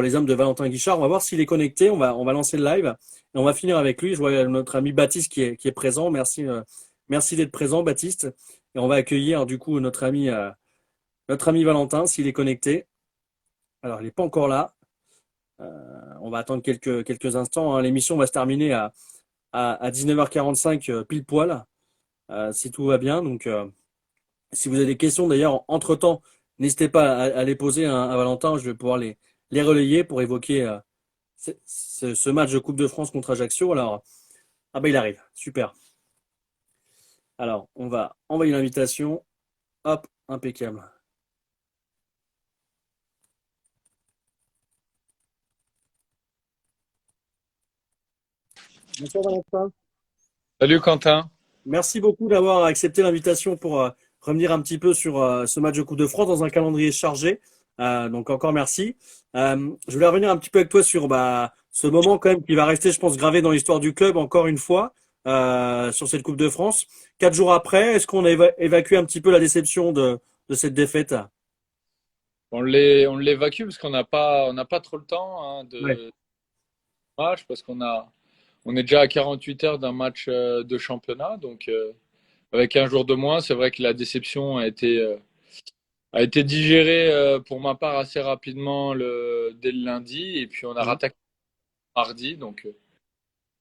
les hommes de Valentin Guichard. On va voir s'il est connecté, on va lancer le live. Et on va finir avec lui. Je vois notre ami Baptiste qui est présent. Merci d'être présent, Baptiste. Et on va accueillir du coup notre ami Valentin s'il est connecté. Alors, il n'est pas encore là. On va attendre quelques instants, hein. L'émission va se terminer à 19h45 pile poil, si tout va bien. Donc, si vous avez des questions d'ailleurs, entre-temps, n'hésitez pas à les poser, hein, à Valentin. Je vais pouvoir les relayer pour évoquer ce match de Coupe de France contre Ajaccio. Alors, ah ben il arrive, super. Alors, on va envoyer l'invitation. Hop, impeccable. Bonsoir Valentin. Salut Quentin. Merci beaucoup d'avoir accepté l'invitation pour revenir un petit peu sur ce match de Coupe de France dans un calendrier chargé. Donc encore merci. Je voulais revenir un petit peu avec toi sur ce moment quand même qui va rester, je pense, gravé dans l'histoire du club encore une fois sur cette Coupe de France. 4 jours après, est-ce qu'on a évacué un petit peu la déception de cette défaite? on l'évacue parce qu'on n'a pas trop le temps hein, Ouais. de match parce on est déjà à 48 heures d'un match de championnat. Donc, avec un jour de moins, c'est vrai que la déception a été digérée pour ma part assez rapidement dès le lundi. Et puis, on a Mhm. rattaqué mardi.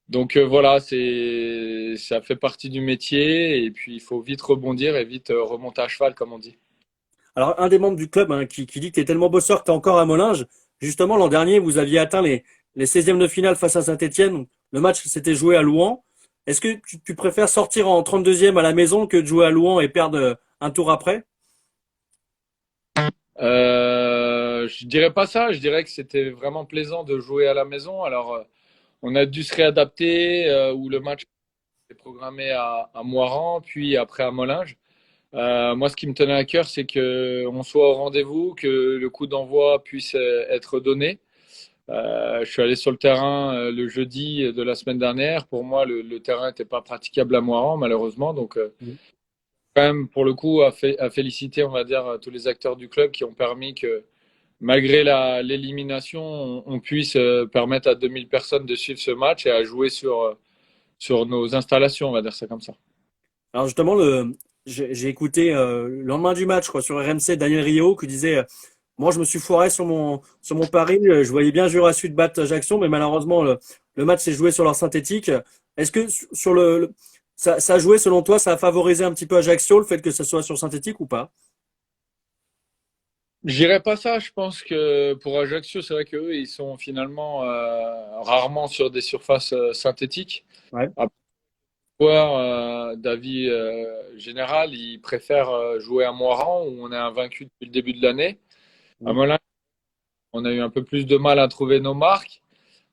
Donc voilà, ça fait partie du métier. Et puis, il faut vite rebondir et vite remonter à cheval, comme on dit. Alors, un des membres du club hein, qui dit que tu es tellement bosseur que tu es encore à Molinges. Justement, l'an dernier, vous aviez atteint les 16e de finale face à Saint-Étienne. Le match s'était joué à Louhans. Est-ce que tu préfères sortir en 32e à la maison que de jouer à Louhans et perdre un tour après? Je dirais pas ça. Je dirais que c'était vraiment plaisant de jouer à la maison. Alors, on a dû se réadapter où le match est programmé à Moirans, puis après à Molinges. Moi, ce qui me tenait à cœur, c'est que on soit au rendez-vous, que le coup d'envoi puisse être donné. Je suis allé sur le terrain le jeudi de la semaine dernière. Pour moi, le terrain n'était pas praticable à Moirans, malheureusement. Donc, Mhm. quand même, pour le coup, à féliciter, on va dire, tous les acteurs du club qui ont permis que, malgré l'élimination, on puisse permettre à 2000 personnes de suivre ce match et à jouer sur nos installations, on va dire ça comme ça. Alors justement, j'ai écouté le lendemain du match, quoi, sur RMC, Daniel Rio qui disait moi je me suis foiré sur mon pari, je voyais bien Jura Sud battre Ajaccio, mais malheureusement le match s'est joué sur leur synthétique. Est-ce que sur ça a joué selon toi, ça a favorisé un petit peu Ajaccio le fait que ça soit sur synthétique ou pas? J'irais pas ça. Je pense que pour Ajaccio, c'est vrai qu'eux, ils sont finalement rarement sur des surfaces synthétiques. Ouais. Après, joueur d'avis général, ils préfèrent jouer à Moirans où on est invaincu depuis le début de l'année. À Mhm. Melun, on a eu un peu plus de mal à trouver nos marques.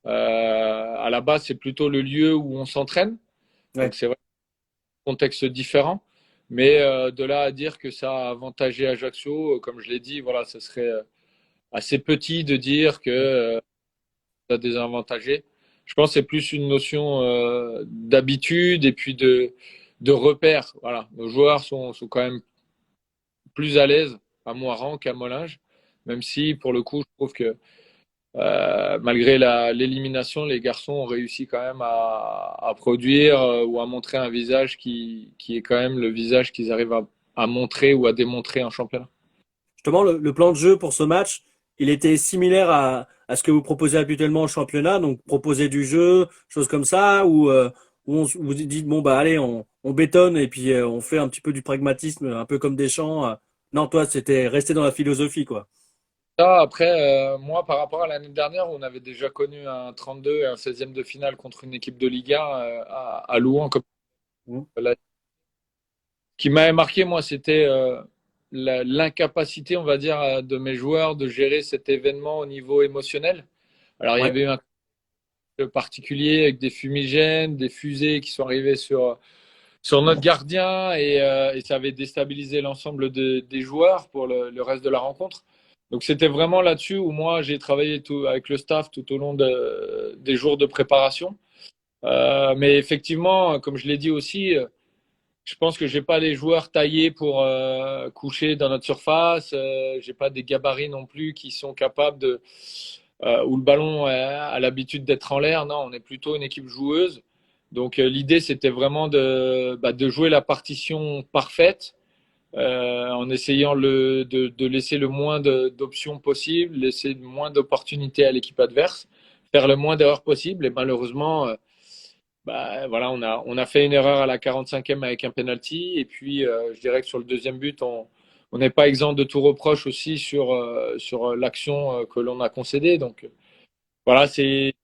À la base, c'est plutôt le lieu où on s'entraîne. Ouais. Donc c'est vrai, un contexte différent. Mais de là à dire que ça a avantagé Ajaccio, comme je l'ai dit, voilà, ce serait assez petit de dire que ça a désavantagé. Je pense que c'est plus une notion d'habitude et puis de repère. Voilà, nos joueurs sont quand même plus à l'aise à Moirans qu'à Molinges, même si pour le coup, je trouve que malgré l'élimination, les garçons ont réussi quand même à produire ou à montrer un visage qui est quand même le visage qu'ils arrivent à montrer ou à démontrer en championnat. Justement, le plan de jeu pour ce match, il était similaire à ce que vous proposez habituellement au championnat, donc proposer du jeu, choses comme ça, ou vous dites, bon, bah allez, on bétonne et puis on fait un petit peu du pragmatisme, un peu comme Deschamps. Non, toi, c'était rester dans la philosophie, quoi. Ça, après, moi, par rapport à l'année dernière, où on avait déjà connu un 32 et un 16e de finale contre une équipe de Ligue 1 à Louhans. Mhm. Ce qui m'avait marqué, moi, c'était l'incapacité, on va dire, de mes joueurs de gérer cet événement au niveau émotionnel. Alors, il y Ouais. avait eu un particulier avec des fumigènes, des fusées qui sont arrivées sur notre gardien et ça avait déstabilisé l'ensemble des joueurs pour le reste de la rencontre. Donc c'était vraiment là-dessus où moi j'ai travaillé avec le staff tout au long des jours de préparation. Mais effectivement, comme je l'ai dit aussi, je pense que j'ai pas les joueurs taillés pour coucher dans notre surface. J'ai pas des gabarits non plus qui sont capables où le ballon a l'habitude d'être en l'air. Non, on est plutôt une équipe joueuse. Donc l'idée c'était vraiment de jouer la partition parfaite en essayant de laisser le moins d'options possibles, laisser le moins d'opportunités à l'équipe adverse, faire le moins d'erreurs possible. Et malheureusement, voilà, on a fait une erreur à la 45e avec un penalty. Et puis, je dirais que sur le deuxième but, on n'est pas exempt de tout reproche aussi sur l'action que l'on a concédée. Donc, voilà, c'est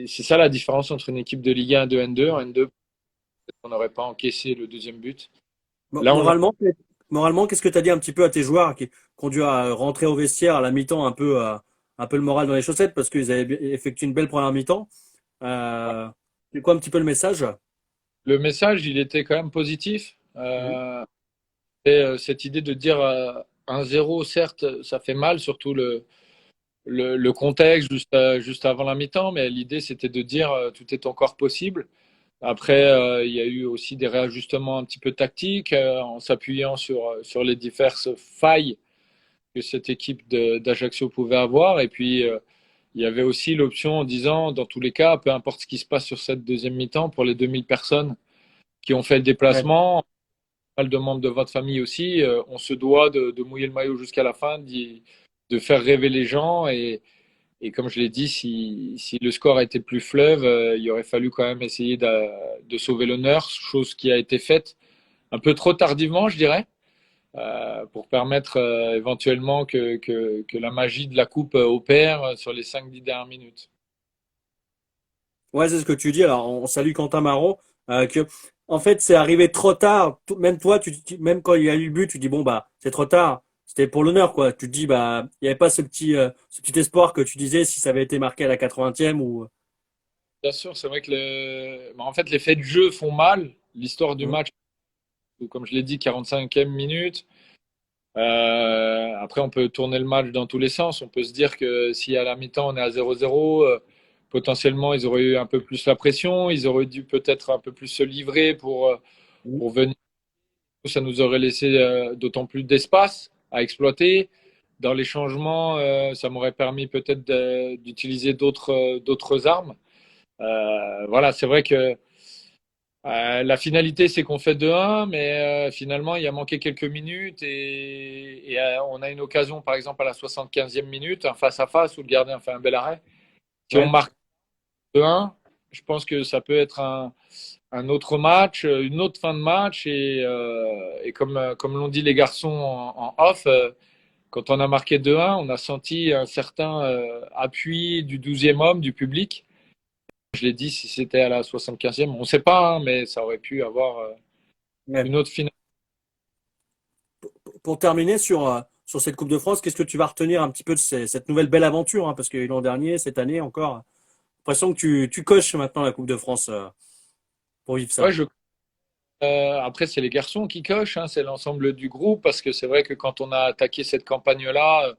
ça la différence entre une équipe de Ligue 1 et de N2. En N2, on n'aurait pas encaissé le deuxième but. Là, on l'a. Moralement, moralement, qu'est-ce que tu as dit un petit peu à tes joueurs qui ont dû rentrer au vestiaire à la mi-temps un peu le moral dans les chaussettes parce qu'ils avaient effectué une belle première mi-temps. Euh, c'est quoi un petit peu le message? Le message, il était quand même positif. Mhm. Cette idée de dire 1-0, certes, ça fait mal, surtout le contexte juste avant la mi-temps, mais l'idée, c'était de dire tout est encore possible. Après, il y a eu aussi des réajustements un petit peu tactiques en s'appuyant sur les diverses failles que cette équipe d'Ajaccio pouvait avoir. Et puis, il y avait aussi l'option en disant, dans tous les cas, peu importe ce qui se passe sur cette deuxième mi-temps, pour les 2000 personnes qui ont fait le Ouais. déplacement, pas mal de membres de votre famille aussi, on se doit de mouiller le maillot jusqu'à la fin, de faire rêver les gens. Et comme je l'ai dit, si le score a été plus fleuve, il aurait fallu quand même essayer de sauver l'honneur, chose qui a été faite un peu trop tardivement, je dirais, pour permettre éventuellement que la magie de la coupe opère sur les 5-10 dernières minutes. Ouais, c'est ce que tu dis. Alors, on salue Quentin Marot, que, en fait, c'est arrivé trop tard. Même toi, même quand il y a eu le but, tu dis, bon, bah, c'est trop tard. C'était pour l'honneur, quoi. Tu te dis, bah, il n'y avait pas ce petit espoir que tu disais si ça avait été marqué à la 80e ou. Bien sûr, c'est vrai que en fait, les faits de jeu font mal. L'histoire du Hum, match, comme je l'ai dit, 45e minute. Après, on peut tourner le match dans tous les sens. On peut se dire que si à la mi-temps on est à 0-0, potentiellement ils auraient eu un peu plus la pression, ils auraient dû peut-être un peu plus se livrer hum. pour venir. Ça nous aurait laissé d'autant plus d'espace à exploiter. Dans les changements, ça m'aurait permis peut-être d'utiliser d'autres armes. Voilà, c'est vrai que la finalité, c'est qu'on fait 2-1, mais finalement, il a manqué quelques minutes et on a une occasion, par exemple, à la 75e minute, un face-à-face où le gardien fait un bel arrêt. Si on Ouais. marque 2-1, je pense que ça peut être un autre match, une autre fin de match. Et comme l'ont dit les garçons en off, quand on a marqué 2-1, on a senti un certain appui du 12e homme, du public. Je l'ai dit, si c'était à la 75e, on ne sait pas, hein, mais ça aurait pu avoir Ouais. une autre finale. Pour terminer sur cette Coupe de France, qu'est-ce que tu vas retenir un petit peu de cette nouvelle belle aventure, hein, parce qu'il y a eu l'an dernier, cette année encore. L'impression que tu coches maintenant la Coupe de France pour vivre Ouais, ça. après, c'est les garçons qui cochent, hein, c'est l'ensemble du groupe, parce que c'est vrai que quand on a attaqué cette campagne-là,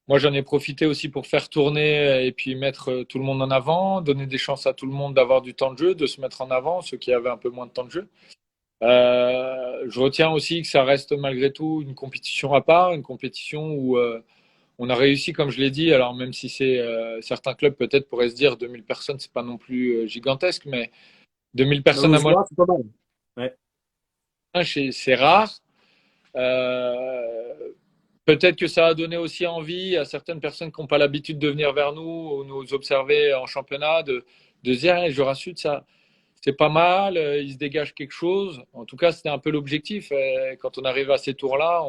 moi j'en ai profité aussi pour faire tourner et puis mettre tout le monde en avant, donner des chances à tout le monde d'avoir du temps de jeu, de se mettre en avant, ceux qui avaient un peu moins de temps de jeu. Je retiens aussi que ça reste malgré tout une compétition à part, une compétition où on a réussi, comme je l'ai dit, alors même si c'est certains clubs peut-être pourraient se dire 2000 personnes, c'est pas non plus gigantesque, mais 2000 personnes Oui, à Monaco, c'est pas mal. Ouais. c'est rare. Euh, Peut-être que ça a donné aussi envie à certaines personnes qui n'ont pas l'habitude de venir vers nous ou nous observer en championnat de se dire, hey, Jura Sud, ça, c'est pas mal, il se dégage quelque chose. En tout cas, c'était un peu l'objectif. Quand on arrive à ces tours-là,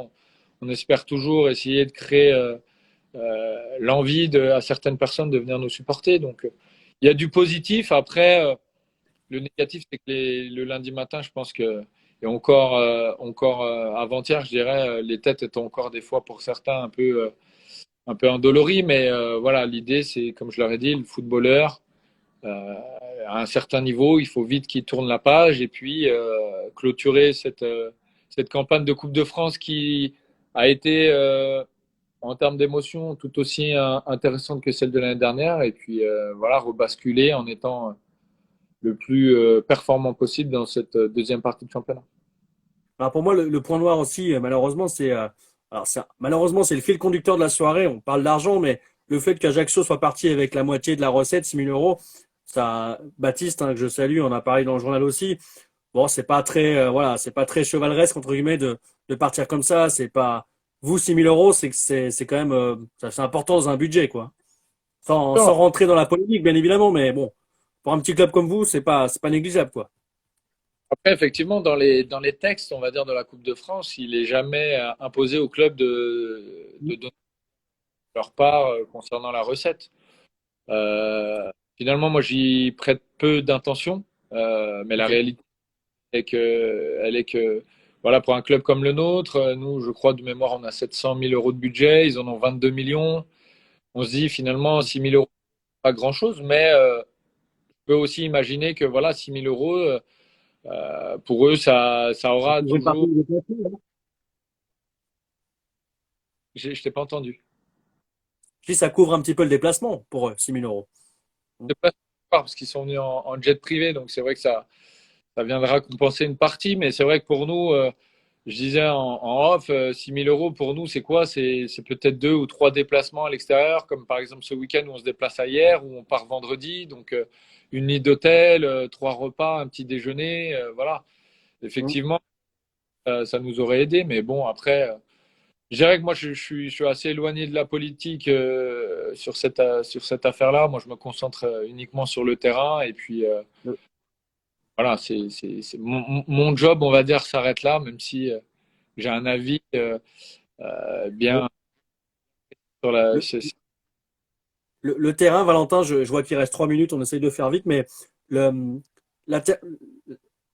on espère toujours essayer de créer l'envie à certaines personnes de venir nous supporter. Donc, il y a du positif. Après, le négatif, c'est que le lundi matin, je pense que, et encore avant-hier, je dirais, les têtes étaient encore des fois pour certains un peu endoloris. Mais voilà, l'idée, c'est, comme je leur ai dit, le footballeur, à un certain niveau, il faut vite qu'il tourne la page et puis clôturer cette campagne de Coupe de France qui a été en termes d'émotion tout aussi intéressante que celle de l'année dernière et puis voilà rebasculer en étant le plus performant possible dans cette deuxième partie de championnat. Alors pour moi, le point noir aussi, malheureusement, malheureusement, c'est le fil conducteur de la soirée. On parle d'argent, mais le fait qu'Ajaccio soit parti avec la moitié de la recette, 6 000 euros, ça, Baptiste, hein, que je salue, on a parlé dans le journal aussi. Bon, c'est pas très, voilà, c'est pas très chevaleresque entre guillemets de partir comme ça. C'est pas vous 6 000 euros, c'est quand même, c'est important dans un budget quoi. Sans rentrer dans la polémique, bien évidemment, mais bon, pour un petit club comme vous, c'est pas négligeable quoi. Après, effectivement, dans les textes, on va dire, de la Coupe de France, il n'est jamais imposé au club de donner leur part concernant la recette. Finalement, moi, j'y prête peu d'intention, mais la Ok. réalité elle est que voilà, pour un club comme le nôtre, nous, je crois, de mémoire, on a 700 000 euros de budget, ils en ont 22 millions. On se dit finalement, 6 000 euros, pas grand-chose, mais on peut aussi imaginer que voilà, 6 000 euros, pour eux, ça aura Vous êtes parti toujours. de déplacer, hein. Je t'ai pas entendu. Je dis, ça couvre un petit peu le déplacement pour eux, 6 000 euros. Je sais pas parce qu'ils sont venus en jet privé, donc c'est vrai que ça viendra compenser une partie, mais c'est vrai que pour nous, je disais en off, 6 000 euros pour nous, c'est quoi? C'est peut-être 2 ou 3 déplacements à l'extérieur, comme par exemple ce week-end où on se déplace à hier, où on part vendredi. Donc, une nuit d'hôtel, 3 repas, un petit déjeuner. Voilà. Mmh. Effectivement, ça nous aurait aidé. Mais bon, après, je dirais que moi, je suis assez éloigné de la politique sur cette affaire-là. Moi, je me concentre uniquement sur le terrain. Et puis, Le, voilà, mon job, on va dire, s'arrête là, même si j'ai un avis le, bien sur la. le, le terrain, Valentin, je vois qu'il reste 3 minutes, on essaye de faire vite, mais le, la, ter-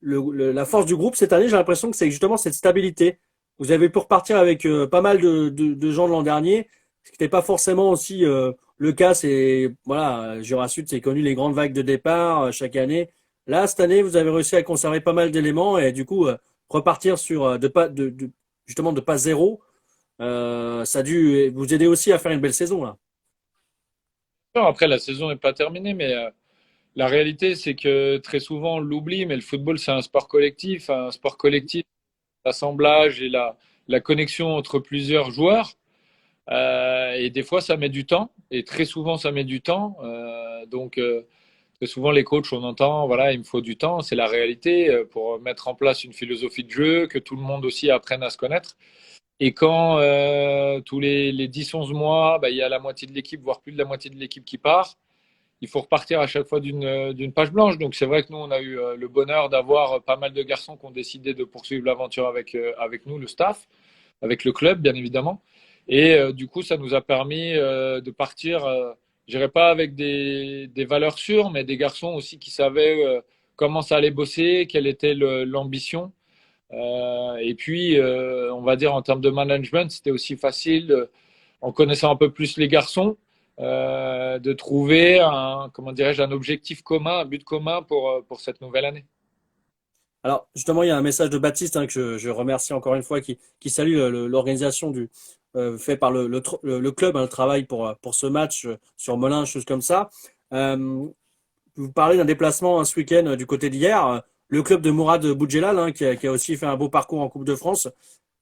la force du groupe cette année, j'ai l'impression que c'est justement cette stabilité. Vous avez pu repartir avec pas mal de gens de l'an dernier, ce qui n'était pas forcément aussi le cas. C'est voilà, Jura Sud, c'est connu les grandes vagues de départ chaque année. Là, cette année, vous avez réussi à conserver pas mal d'éléments et du coup repartir sur justement de pas zéro. Ça a dû vous aider aussi à faire une belle saison là. Après, la saison n'est pas terminée, mais la réalité, c'est que très souvent, on l'oublie, mais le football, c'est un sport collectif. Un sport collectif, l'assemblage et la connexion entre plusieurs joueurs. Et des fois, ça met du temps. Et très souvent, ça met du temps. Très souvent, les coachs, on entend, voilà, il me faut du temps. C'est la réalité pour mettre en place une philosophie de jeu, que tout le monde aussi apprenne à se connaître. Et quand tous les 10 11 mois, bah, il y a la moitié de l'équipe, voire plus de la moitié de l'équipe qui part, il faut repartir à chaque fois d'une page blanche. Donc c'est vrai que nous, on a eu le bonheur d'avoir pas mal de garçons qui ont décidé de poursuivre l'aventure avec nous, le staff, avec le club, bien évidemment. Et du coup, ça nous a permis de partir, je dirais pas avec des valeurs sûres, mais des garçons aussi qui savaient comment ça allait bosser, quelle était l'ambition. Et puis, on va dire en termes de management, c'était aussi facile, en connaissant un peu plus les garçons, de trouver comment dirais-je, un objectif commun, un but commun pour cette nouvelle année. Alors, justement, il y a un message de Baptiste hein, que je remercie encore une fois, qui salue l'organisation fait par le club, hein, le travail pour ce match sur Melun, choses comme ça. Euh, Vous parlez d'un déplacement ce week-end du côté d'hier. Le club de Mourad Boudjelal, hein, qui a aussi fait un beau parcours en Coupe de France.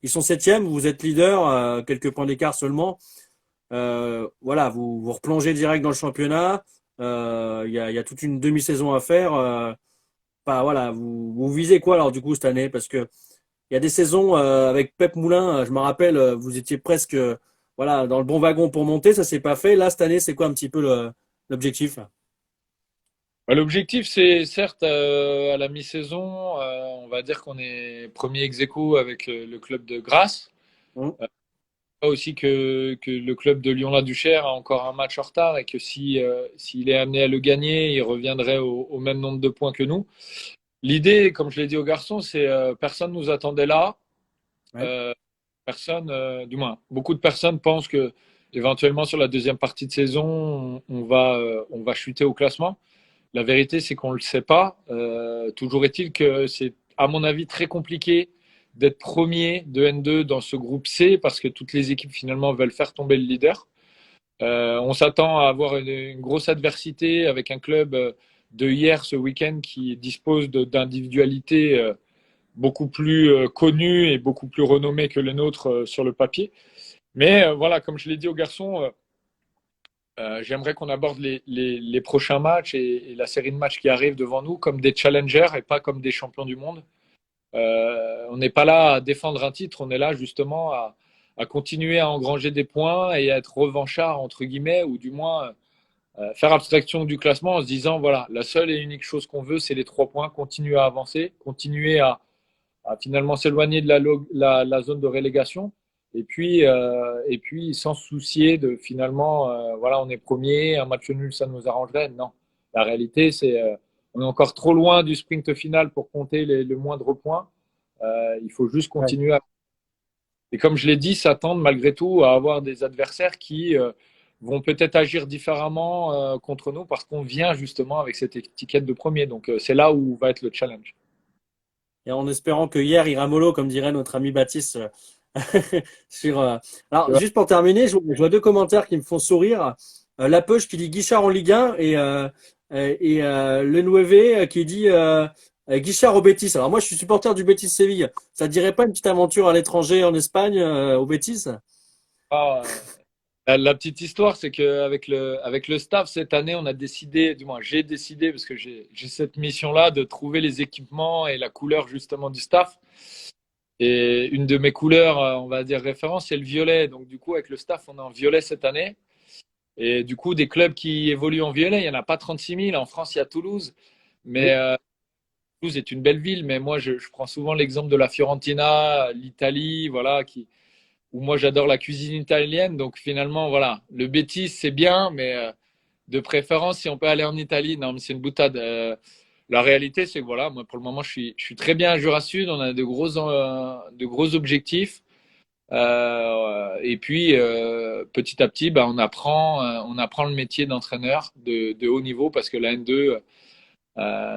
Ils sont septièmes, vous êtes leader, quelques points d'écart seulement. Voilà, vous replongez direct dans le championnat. Il y a toute une demi-saison à faire. Enfin, voilà, vous visez quoi alors du coup cette année? Parce que il y a des saisons avec Pep Moulin, je me rappelle, vous étiez presque voilà dans le bon wagon pour monter, ça s'est pas fait. Là cette année, c'est quoi un petit peu l'objectif? Bah, l'objectif, c'est certes à la mi-saison, on va dire qu'on est premier ex aequo avec le club de Grasse. Hum, Aussi que le club de Lyon-la-Duchère a encore un match en retard et que s'il est amené à le gagner, il reviendrait au même nombre de points que nous. L'idée, comme je l'ai dit aux garçons, c'est personne nous attendait là. ouais. Euh, Personne, du moins, beaucoup de personnes pensent que éventuellement sur la deuxième partie de saison, on va chuter au classement. La vérité, c'est qu'on ne le sait pas. Toujours est-il que c'est, à mon avis, très compliqué d'être premier de N2 dans ce groupe C parce que toutes les équipes finalement veulent faire tomber le leader. On s'attend à avoir une grosse adversité avec un club de hier ce week-end qui dispose d'individualités beaucoup plus connues et beaucoup plus renommées que les nôtres sur le papier. Mais voilà, comme je l'ai dit aux garçons, j'aimerais qu'on aborde les prochains matchs et la série de matchs qui arrivent devant nous comme des challengers et pas comme des champions du monde. On n'est pas là à défendre un titre, on est là justement à continuer à engranger des points et à être revanchard, entre guillemets, ou du moins faire abstraction du classement en se disant, voilà, la seule et unique chose qu'on veut, c'est les 3 points, continuer à avancer, continuer à finalement s'éloigner de la zone de relégation. Et puis, sans se soucier de finalement, voilà, on est premier, un match nul, ça nous arrangerait. Non. La réalité, c'est on est encore trop loin du sprint final pour compter le moindre point. Il faut juste Ouais. continuer à. Et comme je l'ai dit, s'attendre malgré tout à avoir des adversaires qui vont peut-être agir différemment contre nous parce qu'on vient justement avec cette étiquette de premier. Donc, c'est là où va être le challenge. Et en espérant que hier ira mollo, comme dirait notre ami Baptiste. sur, Alors, juste pour terminer, je vois deux commentaires qui me font sourire. La Peuche qui dit Guichard en Ligue 1 et Le Nouvé qui dit Guichard au Betis. Alors moi, je suis supporter du Betis Séville. Ça te dirait pas une petite aventure à l'étranger, en Espagne, au Betis? Ah, la petite histoire, c'est qu'avec avec le staff cette année, on a décidé, du moins j'ai décidé, parce que j'ai cette mission-là, de trouver les équipements et la couleur justement du staff. Et une de mes couleurs, on va dire référence, c'est le violet. Donc du coup, avec le staff, on est en violet cette année. Et du coup, des clubs qui évoluent en violet, il n'y en a pas 36 000. En France, il y a Toulouse. Mais Oui. Toulouse est une belle ville. Mais moi, je prends souvent l'exemple de la Fiorentina, l'Italie, voilà, où moi, j'adore la cuisine italienne. Donc finalement, voilà, le Betis, c'est bien, mais de préférence, si on peut aller en Italie, non, mais c'est une boutade. La réalité, c'est que voilà, moi, pour le moment, je suis très bien à Jura Sud. On a de gros objectifs. Et puis, petit à petit, bah, on apprend le métier d'entraîneur de haut niveau parce que la N2,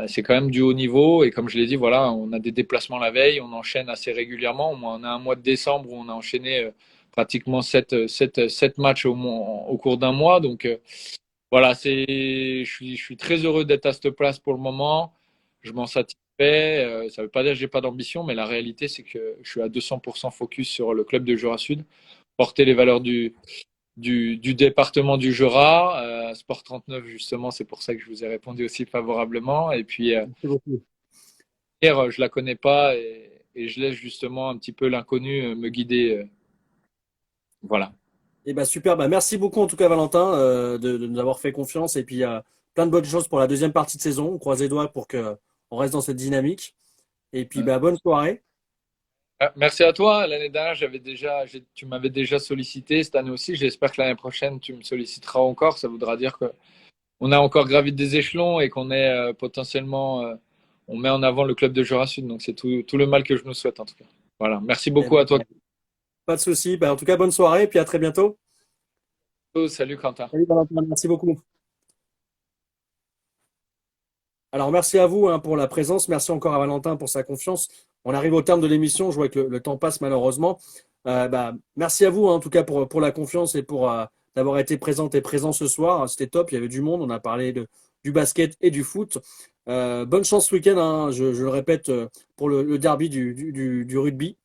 c'est quand même du haut niveau. Et comme je l'ai dit, voilà, on a des déplacements la veille, on enchaîne assez régulièrement. On a un mois de décembre où on a enchaîné pratiquement sept matchs au cours d'un mois. Donc, voilà, je suis très heureux d'être à cette place pour le moment. Je m'en satisfais. Ça ne veut pas dire que j'ai pas d'ambition, mais la réalité, c'est que je suis à 200% focus sur le club de Jura Sud, porter les valeurs du département du Jura, Sport 39 justement, c'est pour ça que je vous ai répondu aussi favorablement. Et puis, Merci beaucoup. je la connais pas et je laisse justement un petit peu l'inconnu me guider. Voilà. Eh ben super, bah merci beaucoup en tout cas Valentin de nous avoir fait confiance et puis plein de bonnes choses pour la deuxième partie de saison. On croise les doigts pour que on reste dans cette dynamique. Et puis bah bonne soirée. Merci à toi. L'année dernière, tu m'avais déjà sollicité. Cette année aussi, j'espère que l'année prochaine, tu me solliciteras encore. Ça voudra dire qu'on a encore gravi des échelons et qu'on est potentiellement, on met en avant le club de Jura Sud. Donc, c'est tout le mal que je nous souhaite en tout cas. Voilà. Merci Eh beaucoup ben, à toi. pas de souci. Bah, en tout cas bonne soirée et puis à très bientôt. Salut Quentin. Salut Valentin, merci beaucoup. Alors merci à vous hein, pour la présence, merci encore à Valentin pour sa confiance. On arrive au terme de l'émission, je vois que le temps passe malheureusement. Bah, merci à vous hein, en tout cas pour la confiance et pour d'avoir été présente et présent ce soir. C'était top, il y avait du monde, on a parlé du basket et du foot. Bonne chance ce week-end, hein, je le répète, pour le derby du rugby,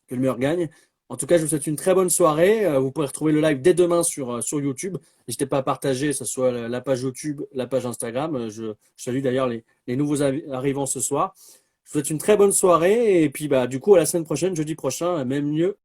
que le meilleur gagne. En tout cas, je vous souhaite une très bonne soirée. Vous pourrez retrouver le live dès demain sur YouTube. N'hésitez pas à partager, que ce soit la page YouTube, la page Instagram. Je salue d'ailleurs les nouveaux arrivants ce soir. Je vous souhaite une très bonne soirée et puis bah, du coup à la semaine prochaine, jeudi prochain, même mieux.